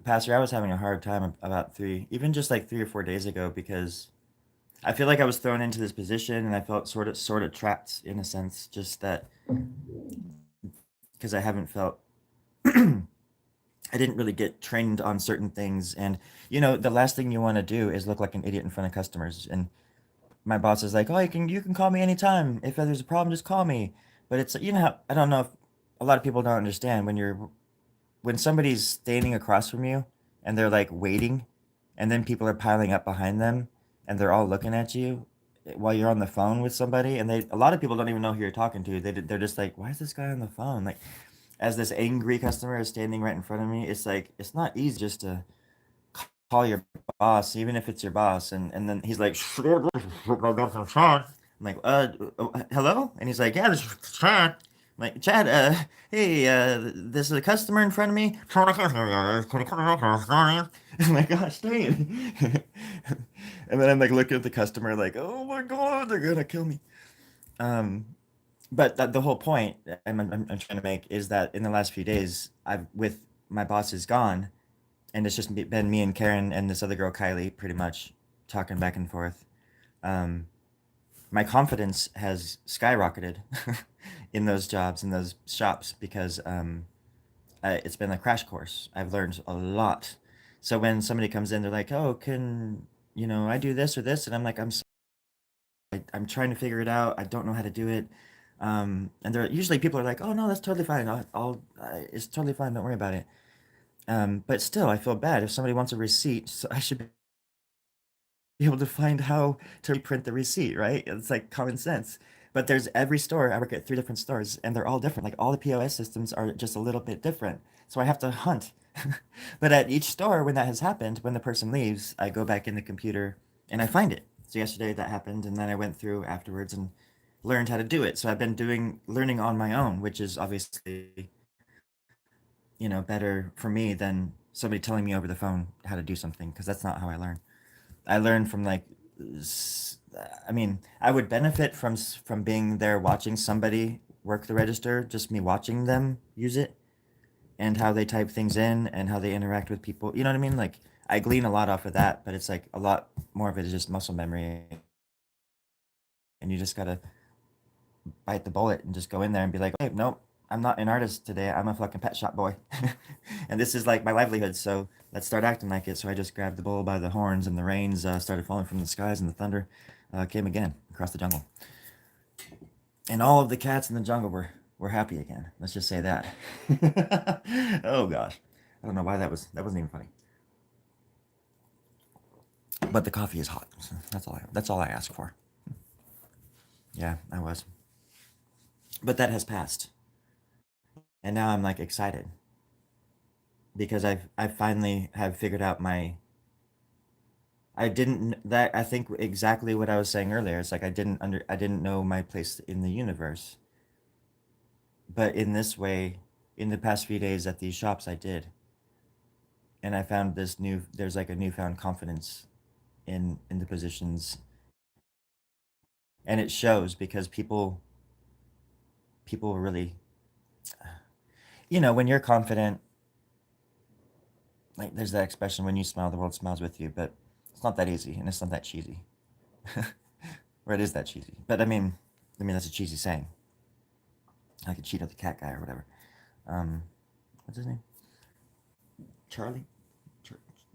Pastor, I was having a hard time about even just like 3 or 4 days ago because I feel like I was thrown into this position and I felt sort of trapped in a sense, just that because I haven't felt I didn't really get trained on certain things, and the last thing you want to do is look like an idiot in front of customers. And my boss is like, "Oh, you can call me anytime. If there's a problem, just call me." But it's I don't know if a lot of people don't understand when somebody's standing across from you and they're like waiting, and then people are piling up behind them and they're all looking at you while you're on the phone with somebody, and a lot of people don't even know who you're talking to. They're just like, why is this guy on the phone? Like, as this angry customer is standing right in front of me, it's like it's not easy just to call your boss, even if it's your boss, and then he's like, I'm like, hello? And he's like, yeah, this is Chad. I'm like, Chad, hey, this is a customer in front of me. I'm like, gosh, dang it. And then I'm like looking at the customer like, oh my God, they're gonna kill me. Um, but the whole point I'm trying to make is that in the last few days, I've with my boss is gone, and it's just been me and Karen and this other girl Kylie, pretty much talking back and forth. Um, my confidence has skyrocketed in those jobs in those shops because it's been a crash course. I've learned a lot. So when somebody comes in, they're like, "Oh, can I do this or this?" And I'm like, I'm trying to figure it out. I don't know how to do it. And they're usually people are like, "Oh no, that's totally fine. It's totally fine. Don't worry about it." But still, I feel bad if somebody wants a receipt. So I should be able to find how to print the receipt, right? It's like common sense. But there's every store. I work at 3 different stores, and they're all different. Like all the POS systems are just a little bit different. So I have to hunt. But at each store, when that has happened, when the person leaves, I go back in the computer and I find it. So yesterday that happened, and then I went through afterwards and learned how to do it. So I've been learning on my own, which is obviously better for me than somebody telling me over the phone how to do something, because that's not how I learn. I learn from like I mean, I would benefit from being there watching somebody work the register, just me watching them use it and how they type things in and how they interact with people. You know what I mean? Like I glean a lot off of that, but it's like a lot more of it is just muscle memory, and you just gotta bite the bullet and just go in there and be like, okay, nope, I'm not an artist today. I'm a fucking pet shop boy. And this is like my livelihood. So let's start acting like it. So I just grabbed the bull by the horns, and the rains started falling from the skies, and the thunder came again across the jungle. And all of the cats in the jungle were happy again. Let's just say that. Oh gosh. I don't know why that wasn't even funny. But the coffee is hot. So that's all I ask for. Yeah, I was. But that has passed. And now I'm like excited because I finally have figured out my I didn't that I think exactly what I was saying earlier. It's like I didn't know my place in the universe. But in this way, in the past few days at these shops I did. And I found there's like a newfound confidence in the positions, and it shows because people really, when you're confident, like there's that expression, when you smile the world smiles with you, but it's not that easy and it's not that cheesy. Or it is that cheesy. But I mean that's a cheesy saying. Like a Cheeto the cat guy or whatever. Um, what's his name? Charlie?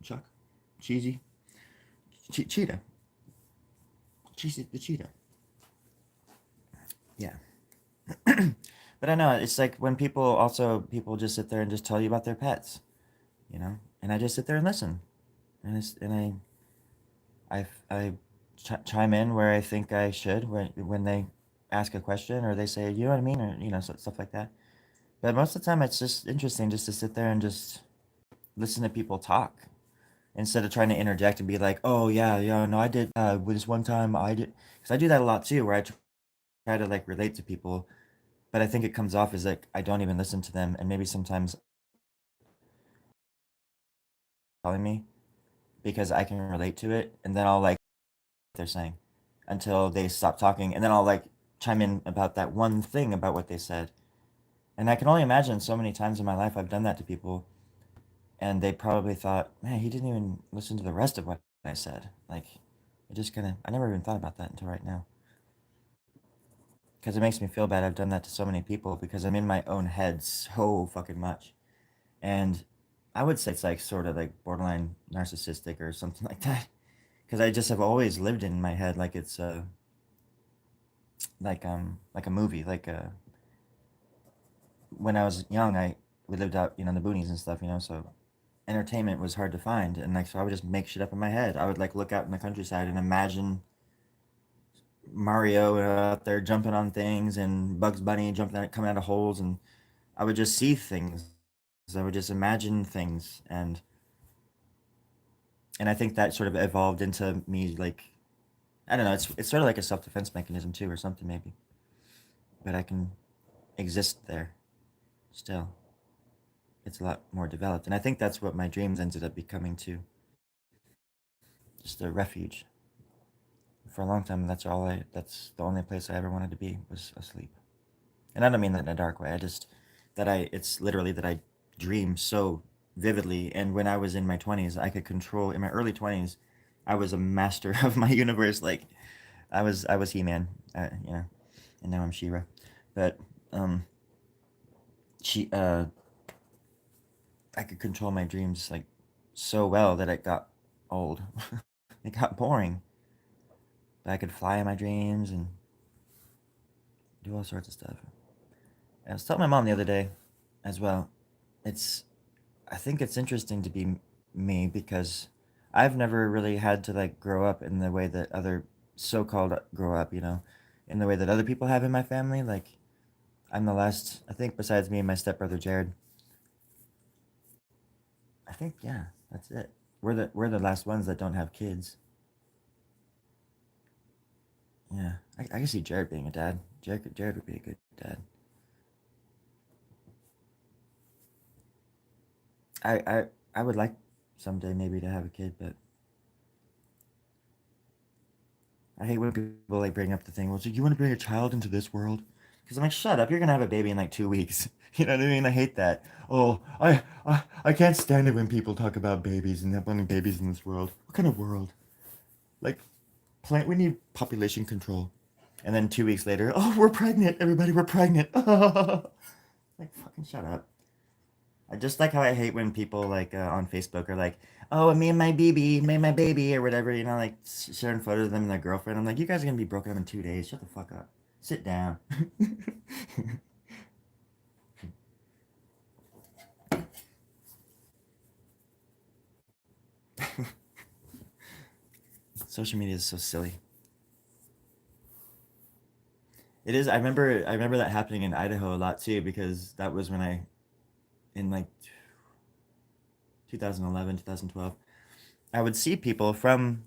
Chuck? Cheesy? Cheetah. She's the cheetah. Yeah. But I know it's like when people just sit there and just tell you about their pets, and I just sit there and listen, and I chime in where I think I should when they ask a question or they say, you know what I mean, or stuff like that. But most of the time, it's just interesting just to sit there and just listen to people talk instead of trying to interject and be like, oh yeah, yeah, no, I did this one time I did, because I do that a lot too, where I try to like relate to people, but I think it comes off as like I don't even listen to them, and maybe sometimes telling me because I can relate to it, and then I'll like what they're saying until they stop talking, and then I'll like chime in about that one thing about what they said. And I can only imagine so many times in my life I've done that to people, and they probably thought, man, he didn't even listen to the rest of what I said. Like, it just kind of, I never even thought about that until right now. Because it makes me feel bad I've done that to so many people because I'm in my own head so fucking much. And I would say it's like sort of like borderline narcissistic or something like that. Because I just have always lived in my head like it's like a movie. When I was young, we lived out in the boonies and stuff, so entertainment was hard to find, and like so I would just make shit up in my head. I would like look out in the countryside and imagine Mario out there jumping on things and Bugs Bunny jumping out, coming out of holes, and I would just see things. I would just imagine things, and I think that sort of evolved into me like I don't know. It's sort of like a self defense mechanism too, or something maybe. But I can exist there still. It's a lot more developed, and I think that's what my dreams ended up becoming too. Just a refuge. For a long time, that's the only place I ever wanted to be was asleep. And I don't mean that in a dark way. I just it's literally that I dream so vividly. And when I was in my 20s, I could control, in my early 20s, I was a master of my universe. Like I was He-Man, and now I'm She-Ra. But, um, she, I could control my dreams like so well that it got old. It got boring. But I could fly in my dreams and do all sorts of stuff. I was telling my mom the other day as well. It's I think it's interesting to be me because I've never really had to like grow up in the way that other so-called grow up, in the way that other people have in my family. Like I'm the last, I think, besides me and my stepbrother Jared. I think yeah, that's it. We're the last ones that don't have kids. Yeah, I can see Jared being a dad. Jared would be a good dad. I I I would like someday maybe to have a kid, but I hate when people like bring up the thing. Well, so you want to bring a child into this world? Because I'm like, shut up! You're gonna have a baby in like 2 weeks. You know what I mean? I hate that. Oh, I can't stand it when people talk about babies and wanting babies in this world. What kind of world? Like, we need population control. And then 2 weeks later, oh, we're pregnant. Everybody, we're pregnant. Like, fucking shut up. I just like how I hate when people like on Facebook are like, "Oh, me and my baby, me and my baby," or whatever. Like sharing photos of them and their girlfriend. I'm like, you guys are gonna be broken up in 2 days. Shut the fuck up. Sit down. Social media is so silly. It is. I remember that happening in Idaho a lot too because that was when in like 2011, 2012, I would see people from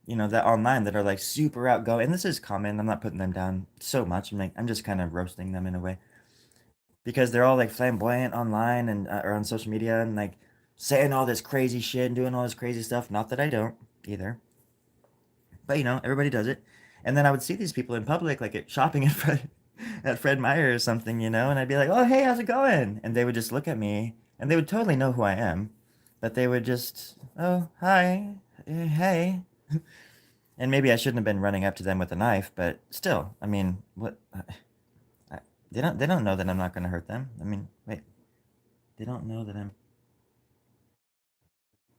that online that are like super outgoing. And this is common. I'm not putting them down so much. I'm just kind of roasting them in a way because they're all like flamboyant online and or on social media and like saying all this crazy shit and doing all this crazy stuff. Not that I don't either, but everybody does it. And then I would see these people in public, like at shopping at Fred Meyer or something, and I'd be like, "Oh, hey, how's it going?" And they would just look at me, and they would totally know who I am, but they would just, "Oh, hi, hey," and maybe I shouldn't have been running up to them with a knife, but still, I mean, what? I, they don't know that I'm not going to hurt them. I mean, wait, they don't know that I'm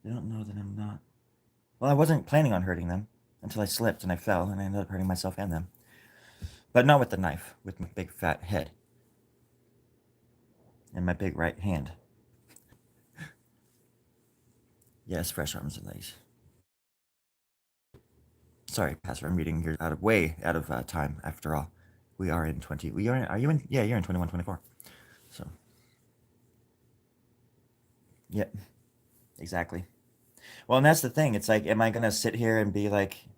they don't know that I'm not. Well, I wasn't planning on hurting them until I slipped and I fell and I ended up hurting myself and them. But not with the knife, with my big fat head and my big right hand. Yes, fresh arms and legs. Sorry, Pastor, I'm reading here way out of time. After all, we are in 20. We are you in? Yeah, you're in 21, 24. So, yeah, exactly. Well, and that's the thing. It's like, am I gonna sit here and be like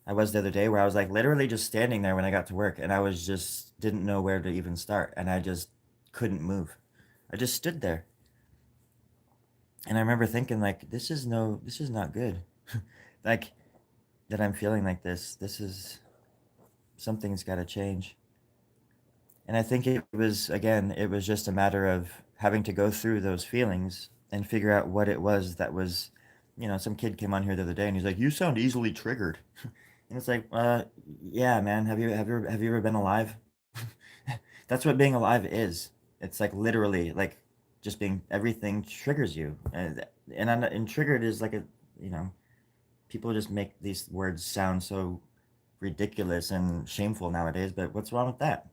I was the other day, where I was like literally just standing there when I got to work, and I was just didn't know where to even start, and I just couldn't move. I just stood there, and I remember thinking like, this is not good. Like that I'm feeling like this. This is something's got to change. And I think it was, again, it was just a matter of having to go through those feelings and figure out what it was that was, some kid came on here the other day and he's like, "You sound easily triggered." And it's like, yeah, man, have you ever been alive? That's what being alive is. It's like literally like just being everything triggers you. And triggered is like you know, people just make these words sound so ridiculous and shameful nowadays, but what's wrong with that?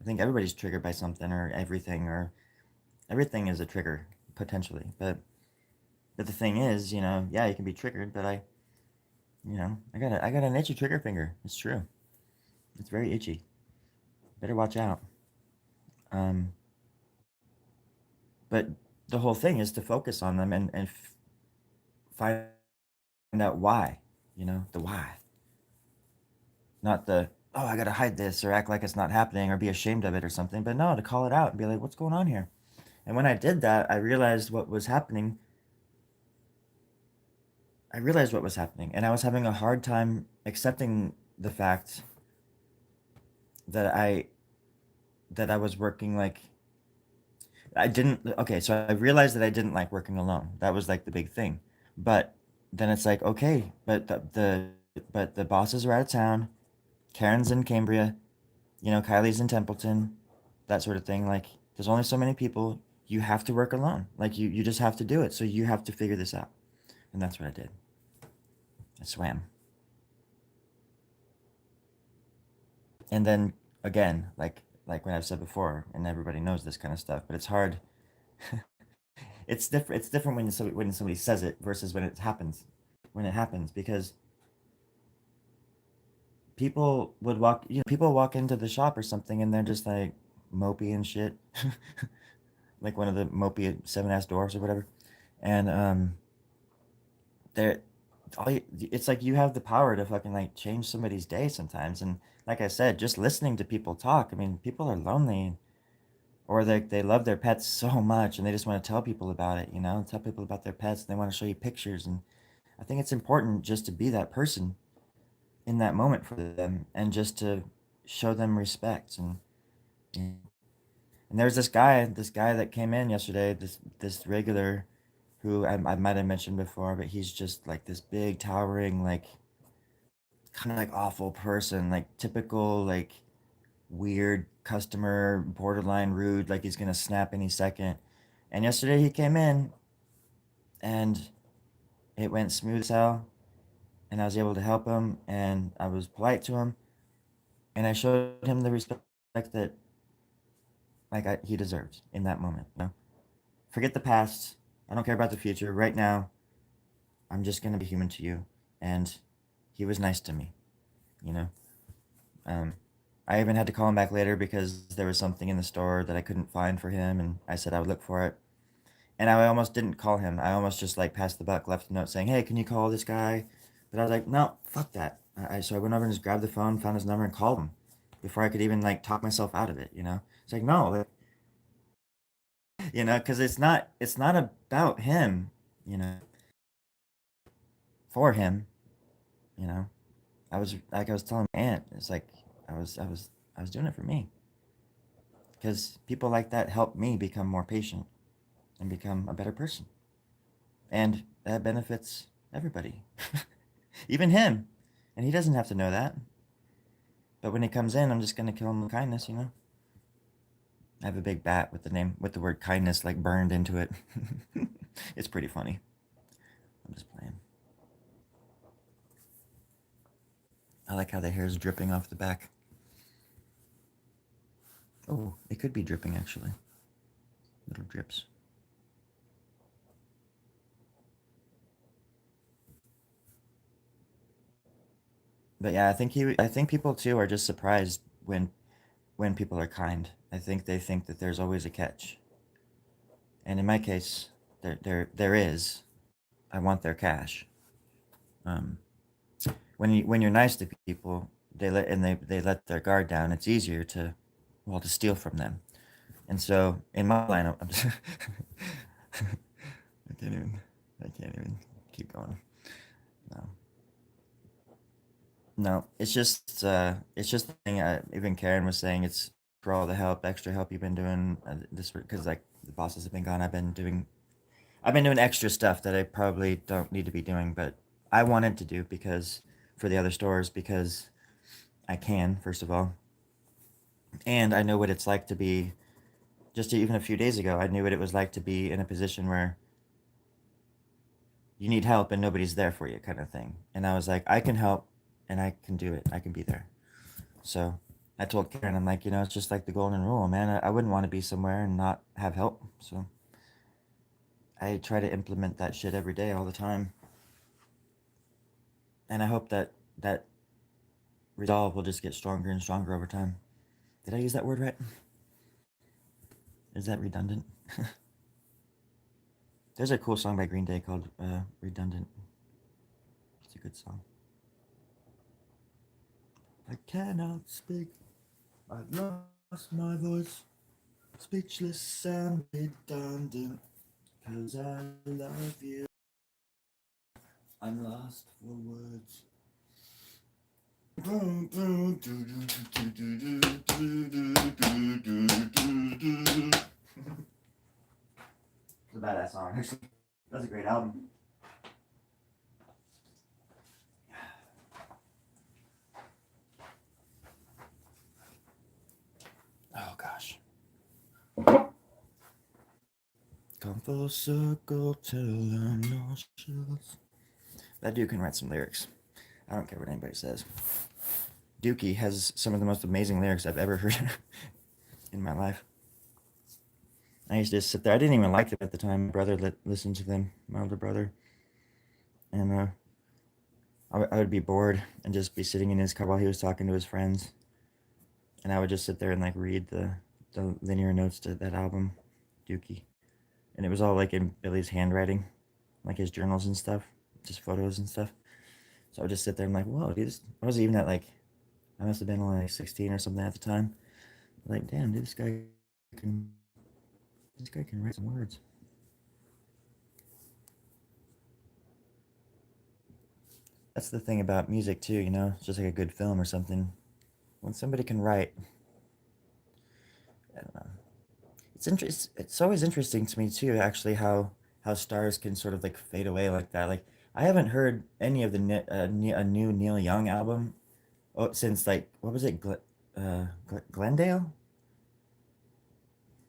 I think everybody's triggered by something, or everything is a trigger potentially. But the thing is, yeah, you can be triggered, but I got an itchy trigger finger. It's true. It's very itchy. Better watch out. Um, but the whole thing is to focus on them and find out why. The why, not the oh, I gotta hide this or act like it's not happening or be ashamed of it or something. But no, to call it out and be like, what's going on here? And when I did that, I realized what was happening. And I was having a hard time accepting the fact that I was working like I didn't. Okay, so I realized that I didn't like working alone. That was like the big thing. But then it's like, okay, but the bosses are out of town. Karen's in Cambria. Kylie's in Templeton. That sort of thing. Like, there's only so many people. You have to work alone. Like, you just have to do it. So you have to figure this out. And that's what I did. I swam. And then again, like what I've said before, and everybody knows this kind of stuff, but it's hard. It's different when somebody says it versus when it happens. When it happens, because people walk into the shop or something and they're just like mopey and shit, like one of the mopey seven ass dwarfs or whatever, and they're it's like you have the power to fucking like change somebody's day sometimes. And like I said, just listening to people talk, I mean, people are lonely, or they love their pets so much and they just want to tell people about it, tell people about their pets, and they want to show you pictures. And I think it's important just to be that person in that moment for them, and just to show them respect. And there's this guy that came in yesterday, this regular, who I might have mentioned before, but he's just like this big towering, like kind of like awful person, like typical, like weird customer, borderline rude, like he's gonna snap any second. And yesterday he came in and it went smooth as hell, and I was able to help him, and I was polite to him, and I showed him the respect that he deserves in that moment. Forget the past. I don't care about the future. Right now, I'm just gonna be human to you, and he was nice to me. You know. Um, I even had to call him back later because there was something in the store that I couldn't find for him, and I said I would look for it. And I almost didn't call him. I almost just like passed the buck, left a note saying, "Hey, can you call this guy?" But I was like, "No, fuck that." So I went over and just grabbed the phone, found his number, and called him before I could even like talk myself out of it. It's like, no, like, because it's not about him. You know, for him. You know, I was telling my aunt, it's like I was doing it for me, because people like that help me become more patient and become a better person, and that benefits everybody, even him, and he doesn't have to know that. But when he comes in, I'm just gonna kill him with kindness. I have a big bat with the word kindness like burned into it. It's pretty funny. I'm just playing. I like how the hair is dripping off the back. Oh, it could be dripping actually. Little drips. But yeah, I think people too are just surprised when people are kind. I think they think that there's always a catch. And in my case, there is. I want their cash. Um, when you're nice to people, they let their guard down. It's easier to, well, to steal from them. And so in my line, I'm just I can't even keep going. No, no, it's just the thing. Even Karen was saying it's for all the help, extra help you've been doing this because like the bosses have been gone. I've been doing extra stuff that I probably don't need to be doing, but I wanted to do because for the other stores because I can first of all, and I know what it's like to be. Just even a few days ago, I knew what it was like to be in a position where you need help and nobody's there for you, kind of thing. And I was like, I can help, and I can do it. I can be there. So I told Karen, I'm like, it's just like the golden rule, man. I wouldn't want to be somewhere and not have help. So I try to implement that shit every day, all the time. And I hope that that resolve will just get stronger and stronger over time. Did I use that word right? Is that redundant? There's a cool song by Green Day called Redundant. It's a good song. I cannot speak. I've lost my voice. Speechless and redundant. Cause I love you. I'm lost for words. It's a badass song, actually. That's a great album. Oh gosh. Come full circle till I'm nauseous. That dude can write some lyrics. I don't care what anybody says. Dookie has some of the most amazing lyrics I've ever heard in my life. I used to just sit there. I didn't even like them at the time. My brother listened to them, my older brother. And I would be bored and just be sitting in his car while he was talking to his friends. And I would just sit there and like read the linear notes to that album, Dookie. And it was all like in Billy's handwriting, like his journals and stuff, just photos and stuff. So I would just sit there and like, whoa, dude, I was even at like, I must have been only like 16 or something at the time. Like, damn, dude, can, this guy can write some words. That's the thing about music too, it's just like a good film or something. When somebody can write, I don't know. It's always interesting to me too, actually, how stars can sort of like fade away like that. Like I haven't heard any of a new Neil Young album since like what was it, Glendale?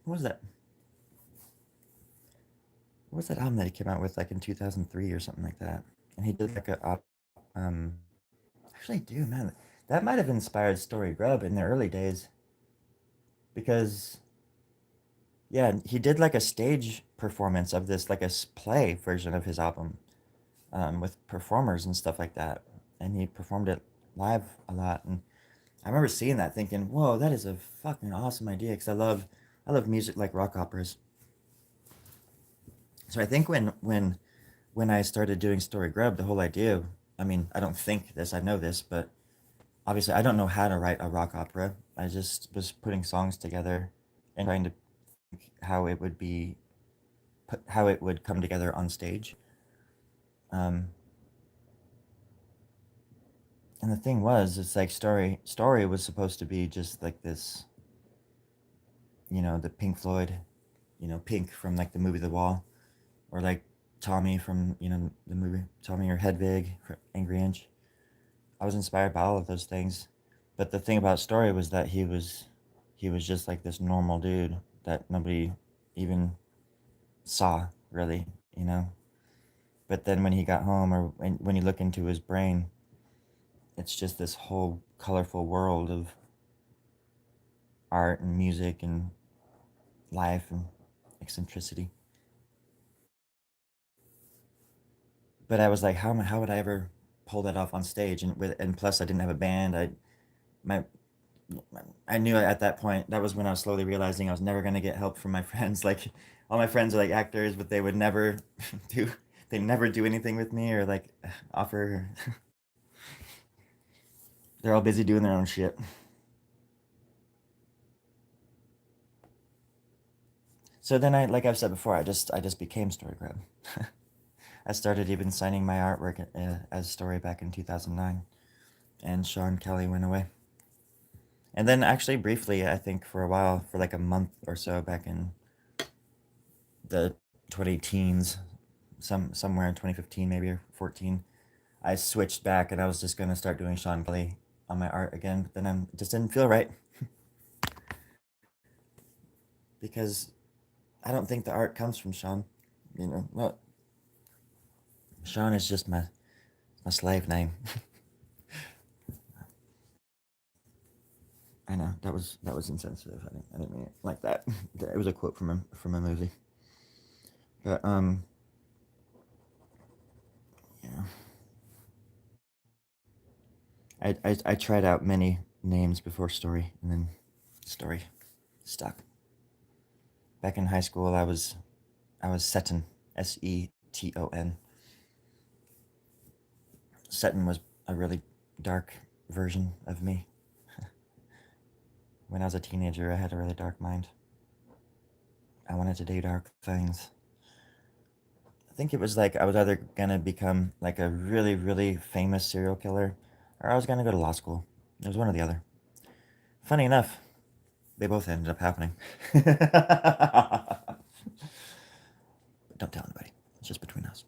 What was that? What was that album that he came out with like in 2003 or something like that? And he did like a um. Actually, dude, man, that might have inspired Storie Grubb in the early days because yeah, he did like a stage performance of this like play version of his album with performers and stuff like that, and he performed it live a lot. And I remember seeing that, thinking, "Whoa, that is a fucking awesome idea!" Because I love music like rock operas. So I think when I started doing Story Grub, the whole idea, I mean, I don't think this, I know this, but obviously I don't know how to write a rock opera. I just was putting songs together and trying to think how it would come together on stage. Um, and the thing was, it's like Story was supposed to be just like this, the Pink Floyd, Pink from like the movie The Wall, or like Tommy from the movie Tommy or Hedwig for Angry Inch. I was inspired by all of those things, but the thing about Story was that he was just like this normal dude that nobody even saw really, you know. But then when he got home, or when you look into his brain, it's just this whole colorful world of art and music and life and eccentricity. But I was like, how would I ever pull that off on stage? And plus I didn't have a band. My I knew at that point, that was when I was slowly realizing I was never gonna get help from my friends. Like all my friends are like actors, but they would never do they never do anything with me or like offer. They're all busy doing their own shit. So then like I've said before, I just became Story Grubb. I started even signing my artwork as Story back in 2009, and Sean Kelly went away. And then actually briefly, I think for a while, for like a month or so back in the 20 teens, somewhere in 2015 maybe or 14, I switched back and I was just gonna start doing Sean Kelly on my art again. But then it just didn't feel right because I don't think the art comes from Sean. Well, Sean is just my slave name. I know that was insensitive. I didn't mean it like that. It was a quote from a movie. But yeah, I tried out many names before Story, and then Story stuck. Back in high school, I was Seton, Seton. Seton was a really dark version of me. When I was a teenager, I had a really dark mind. I wanted to do dark things. I think it was like I was either gonna become like a really, really famous serial killer, or I was gonna go to law school. It was one or the other. Funny enough, they both ended up happening. Don't tell anybody. It's just between us.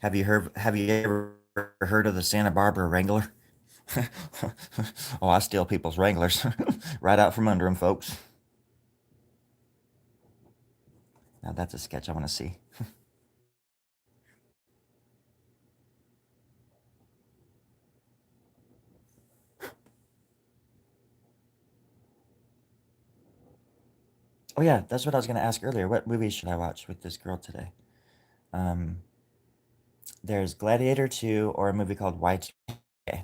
Have you ever heard of the Santa Barbara Wrangler? Oh, I steal people's Wranglers right out from under them, folks. Now that's a sketch I want to see. Oh yeah, that's what I was going to ask earlier. What movies should I watch with this girl today? Um, there's Gladiator 2 or a movie called Y2K.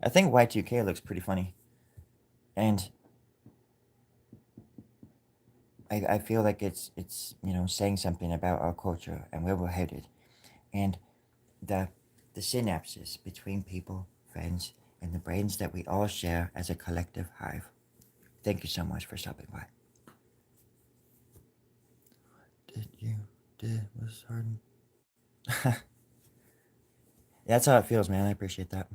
I think Y2K looks pretty funny, and I feel like it's saying something about our culture and where we're headed, and the the synapses between people, friends, and the brains that we all share as a collective hive. Thank you so much for stopping by. Did you did was Harden? That's how it feels, man. I appreciate that.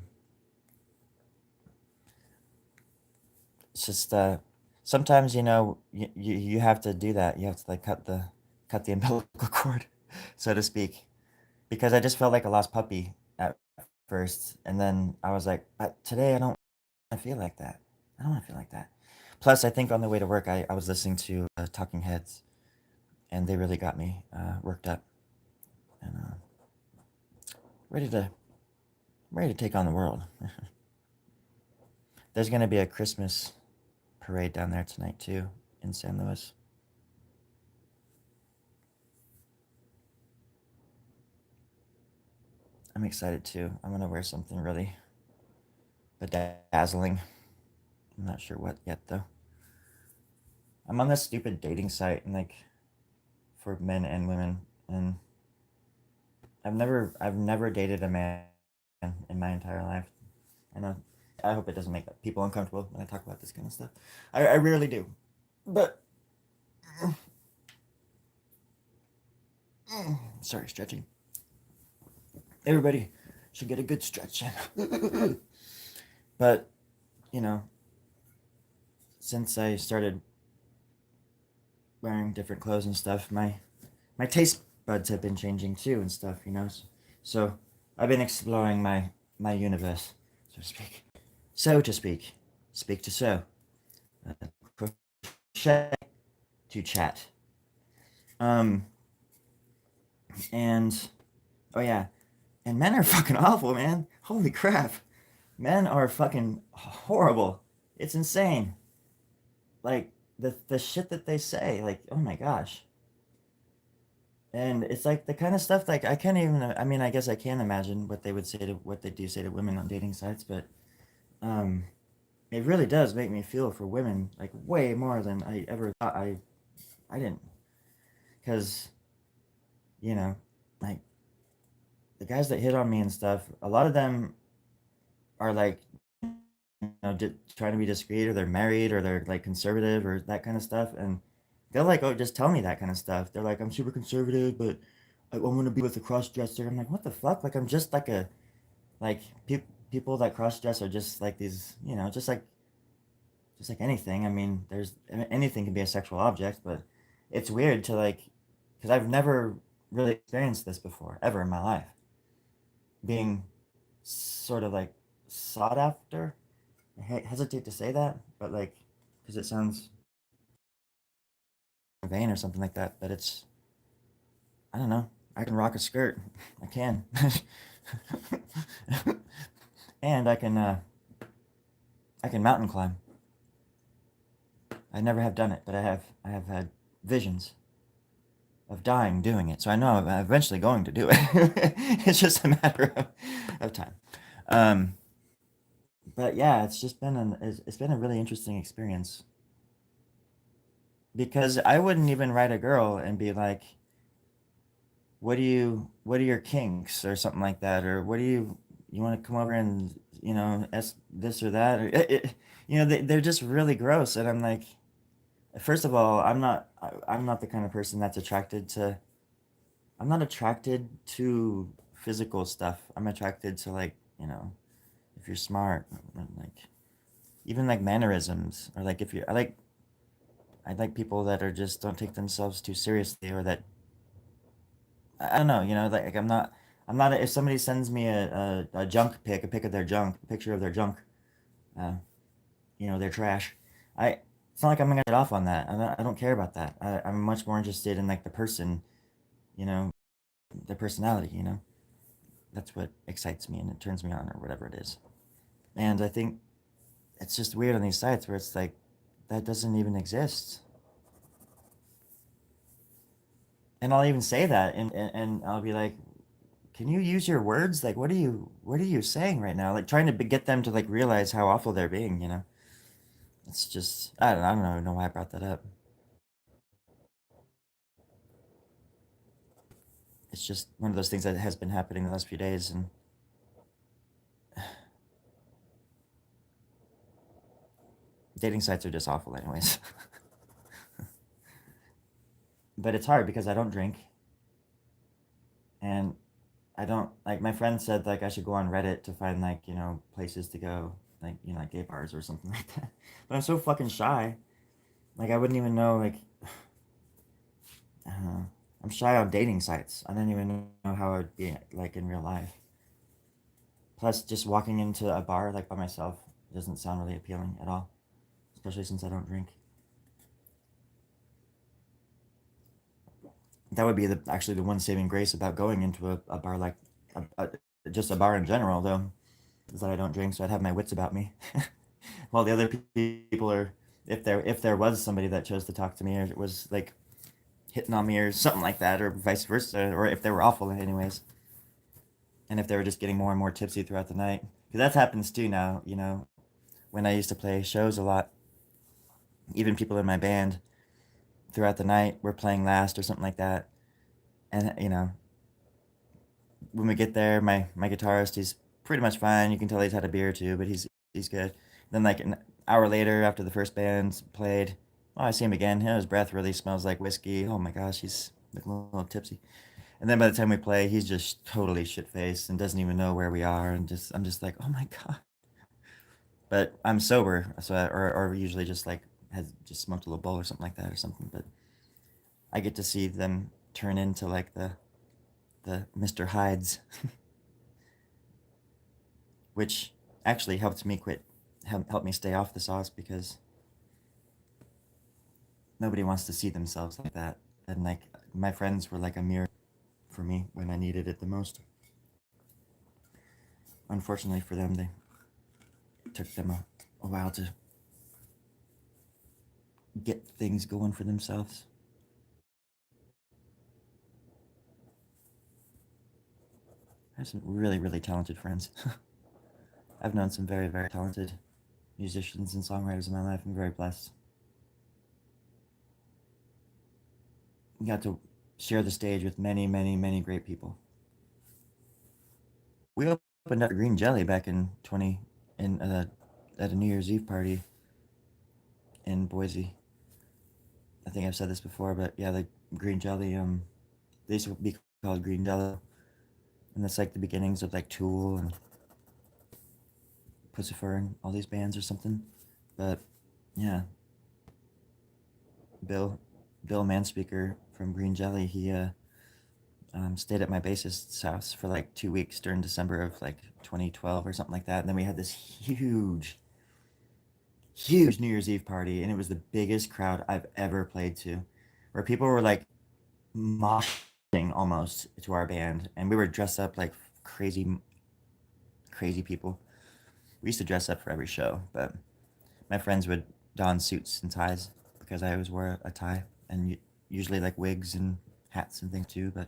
It's just sometimes you have to do that. You have to like cut the umbilical cord, so to speak, because I just felt like a lost puppy at first, and then I was like, but today I don't want to feel like that. I don't want to feel like that. Plus, I think on the way to work, I was listening to Talking Heads, and they really got me worked up and ready to ready to take on the world. There's gonna be a Christmas parade down there tonight too in San Luis. I'm excited too. I'm gonna wear something really bedazzling. I'm not sure what yet though. I'm on this stupid dating site and like for men and women, and I've never dated a man in my entire life. I know. I hope it doesn't make people uncomfortable when I talk about this kind of stuff. I rarely do, but sorry, stretching. Everybody should get a good stretch in. But you know, since I started wearing different clothes and stuff, my taste buds have been changing too and stuff. So I've been exploring my universe, so to speak. So to speak to so, crochet to chat. Um, and Oh yeah, and men are fucking awful, man. Holy crap, men are fucking horrible. It's insane. Like the shit that they say. Like oh my gosh. And it's like the kind of stuff like I can't even. I mean, I guess I can imagine what they would say to what they do say to women on dating sites, but um, it really does make me feel for women like way more than I ever thought. I didn't because you know like the guys that hit on me and stuff. A lot of them are like trying to be discreet or they're married or they're like conservative or that kind of stuff and they'll like oh just tell me that kind of stuff. They're like I'm super conservative but I want to be with a cross dresser. I'm like what the fuck, like I'm just like a like people that cross dress are just like these just like anything. I mean there's anything can be a sexual object, but it's weird to like because I've never really experienced this before ever in my life being sort of like sought after. I hesitate to say that, but like, because it sounds vain or something like that. But it's, I don't know. I can rock a skirt. I can, and I can mountain climb. I never have done it, but I have. I have had visions of dying doing it, so I know I'm eventually going to do it. It's just a matter of time. Um, but yeah, it's just been it's been a really interesting experience because I wouldn't even write a girl and be like, what are your kinks or something like that or what do you want to come over and ask this or that or they're just really gross and I'm like first of all I'm not the kind of person that's attracted to I'm not attracted to physical stuff. I'm attracted to like if you're smart like even like mannerisms or like if you're I like people that are just don't take themselves too seriously or that I don't know, like I'm not. If somebody sends me a junk pic, a pic of their junk, a picture of their junk, uh, their trash, I. It's not like I'm gonna get off on that. I don't care about that. I'm much more interested in like the person, you know, the personality. That's what excites me and it turns me on or whatever it is. And I think it's just weird on these sites where it's like that doesn't even exist. And I'll even say that, and I'll be like, can you use your words? Like, what are you saying right now? Like, trying to get them to like realize how awful they're being. It's just, I don't know why I brought that up. It's just one of those things that has been happening the last few days, and dating sites are just awful, anyways. But it's hard because I don't drink, and I don't like. My friend said like I should go on Reddit to find like places to go, like like gay bars or something like that. But I'm so fucking shy. Like I wouldn't even know like uh, I'm shy on dating sites. I don't even know how I'd be like in real life. Plus, just walking into a bar like by myself doesn't sound really appealing at all, especially since I don't drink. That would be actually the one saving grace about going into a bar like just a bar in general, though, is that I don't drink, so I'd have my wits about me. While the other people are, if there was somebody that chose to talk to me or was like hitting on me or something like that, or vice versa, or if they were awful anyways, and if they were just getting more and more tipsy throughout the night, because that happens too now. When I used to play shows a lot, even people in my band throughout the night were playing last or something like that, and when we get there, my guitarist, he's pretty much fine. You can tell he's had a beer or two, but he's good. Then like an hour later, after the first band played, oh, I see him again. His breath really smells like whiskey. Oh my gosh, he's looking a little tipsy. And then by the time we play, he's just totally shit faced and doesn't even know where we are. And I'm just like, oh my god. But I'm sober, so or usually just like has just smoked a little bowl or something like that or something. But I get to see them turn into like the Mr. Hydes, which actually helped me quit, helped me stay off the sauce because nobody wants to see themselves like that. And like my friends were like a mirror for me when I needed it the most. Unfortunately for them, they took them a while to get things going for themselves. I have some really, really talented friends. I've known some very, very talented musicians and songwriters in my life. I'm very blessed. Got to share the stage with many, many, many great people. We opened up Green Jelly back in 20 in at a New Year's Eve party in Boise. I think I've said this before, but yeah, the Green Jelly. They used to be called Green Jello, and that's like the beginnings of like Tool and Pussifer and all these bands or something. But yeah, Bill Bill Manspeaker from Green Jelly, he stayed at my bassist's house for like 2 weeks during December of like 2012 or something like that. And then we had this huge, huge New Year's Eve party, and it was the biggest crowd I've ever played to, where people were like moshing almost to our band, and we were dressed up like crazy, crazy people. We used to dress up for every show, but my friends would don suits and ties because I always wore a tie, and usually like wigs and hats and things too. But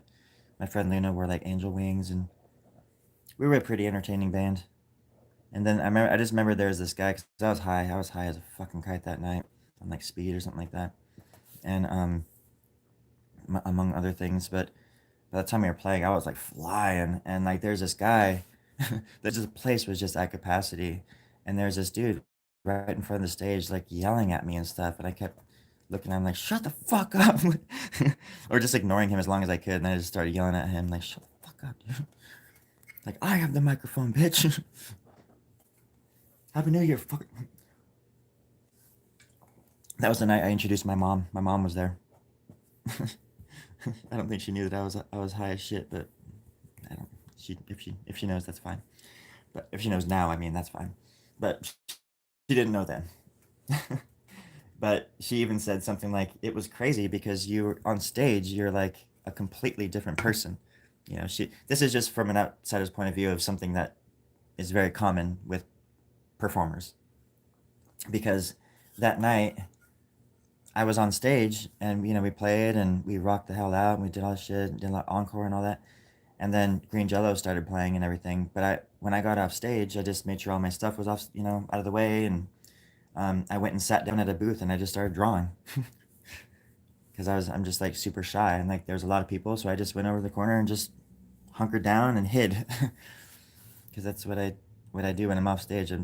my friend Luna wore like angel wings, and we were a pretty entertaining band. And then I just remember there was this guy because I was high. I was high as a fucking kite that night on like speed or something like that, and among other things. But by the time we were playing, I was like flying, and like there's this guy. There's this place was just at capacity, and there's this dude right in front of the stage like yelling at me and stuff, and I kept looking at him like shut the fuck up, or just ignoring him as long as I could, and I just started yelling at him like shut the fuck up, dude. Like I have the microphone, bitch. Happy New Year, fuck. That was the night I introduced my mom. My mom was there. I don't think she knew that I was high as shit, but I don't. If she knows, that's fine. But if she knows now, I mean that's fine. But she didn't know then. But she even said something like, "It was crazy because you were on stage. You're like a completely different person." You know, she. This is just from an outsider's point of view of something that is very common with performers. Because that night I was on stage and we played and we rocked the hell out and we did all this shit, did a lot of encore and all that. And then Green Jello started playing and everything. But when I got off stage, I just made sure all my stuff was off, out of the way, and I went and sat down at a booth and I just started drawing because I'm just like super shy and like there's a lot of people, so I just went over the corner and just hunkered down and hid because that's what I do when I'm off stage. I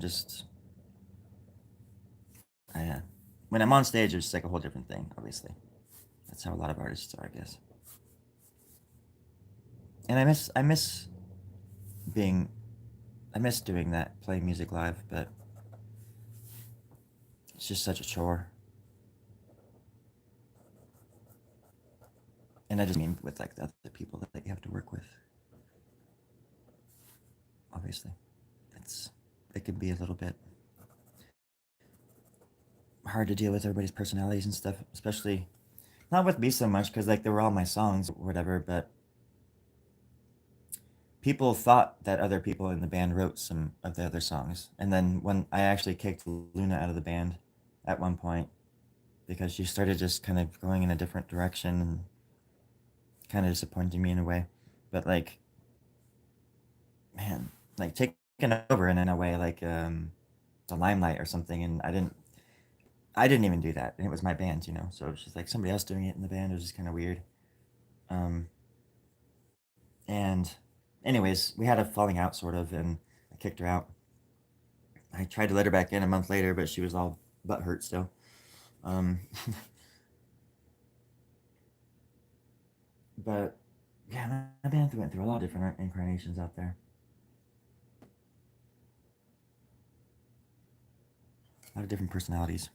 when I'm on stage, it's like a whole different thing. Obviously, that's how a lot of artists are, I guess. And I miss being I miss doing that, playing music live, but it's just such a chore. And I just mean with like the other people that you have to work with. Obviously, it's it can be a little bit hard to deal with everybody's personalities and stuff, especially not with me so much because like they were all my songs or whatever, but people thought that other people in the band wrote some of the other songs. And then when I actually kicked Luna out of the band at one point because she started just kind of going in a different direction and kind of disappointing me in a way. But like, man, like taking over in a way like the limelight or something, and I didn't even do that, and it was my band, So it was just like somebody else doing it in the band. It was just kind of weird. Um, and anyways, we had a falling out sort of, and I kicked her out. I tried to let her back in a month later, but she was all butt hurt still. Um, but yeah, my band went through a lot of different incarnations out there. A lot of different personalities.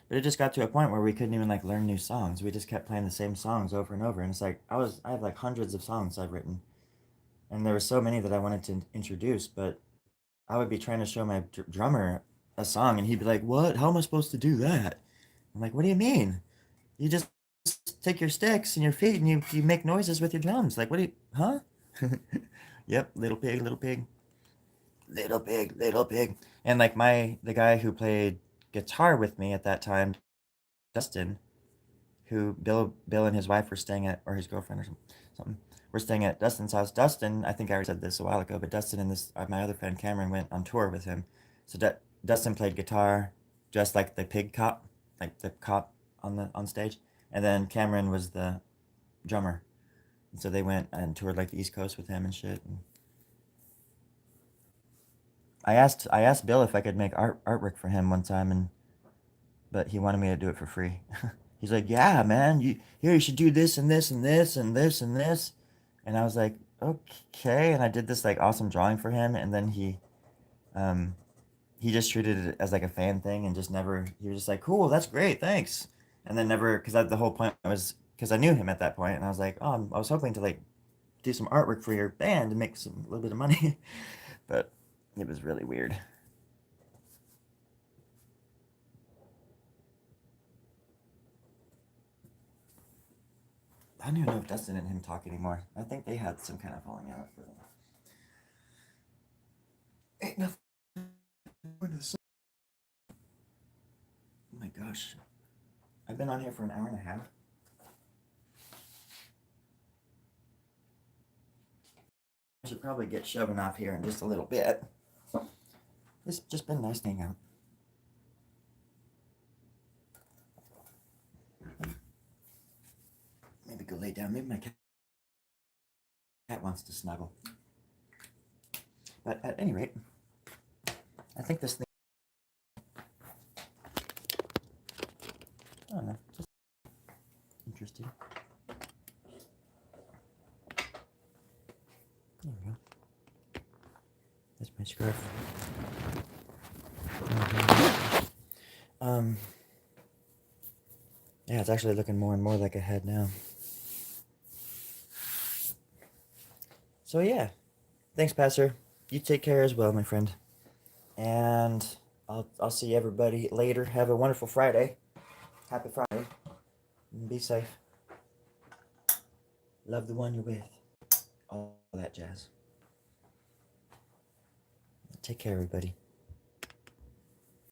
But it just got to a point where we couldn't even like learn new songs. We just kept playing the same songs over and over, and it's like I have like hundreds of songs I've written, and there were so many that I wanted to introduce, but I would be trying to show my drummer a song, and he'd be like, "What? How am I supposed to do that?" I'm like, "What do you mean? You just take your sticks and your feet and you make noises with your drums. Like, what do you, huh?" Yep, little pig, little pig, little pig, little pig. And like the guy who played guitar with me at that time, Dustin, who Bill and his wife were staying at, or his girlfriend or something, were staying at Dustin's house. Dustin, I think I already said this a while ago, but Dustin and this my other friend Cameron went on tour with him. So Dustin played guitar, just like the pig cop, like the cop on stage, and then Cameron was the drummer. And so they went and toured like the East Coast with him and shit. And I asked Bill if I could make artwork for him one time, and but he wanted me to do it for free. He's like, "Yeah, man, you should do this and this and this and this and this," and I was like, "Okay," and I did this like awesome drawing for him, and then um, he just treated it as like a fan thing and just never. He was just like, "Cool, that's great, thanks," and then never because the whole point was because I knew him at that point, and I was like, "Oh, I was hoping to like do some artwork for your band and make some a little bit of money," but it was really weird. I don't even know if Dustin and him talk anymore. I think they had some kind of falling out. But ain't nothing. Oh my gosh, I've been on here for an hour and a half. I should probably get shoving off here in just a little bit. It's just been nice to hang out. Maybe go lay down. Maybe my cat wants to snuggle. But at any rate, I think this thing. I don't know. Just interesting. There we go. That's my scarf. Um. Yeah, it's actually looking more and more like a head now. So yeah, thanks, Pastor. You take care as well, my friend. And I'll see everybody later. Have a wonderful Friday. Happy Friday. And be safe. Love the one you're with. All that jazz. Take care, everybody.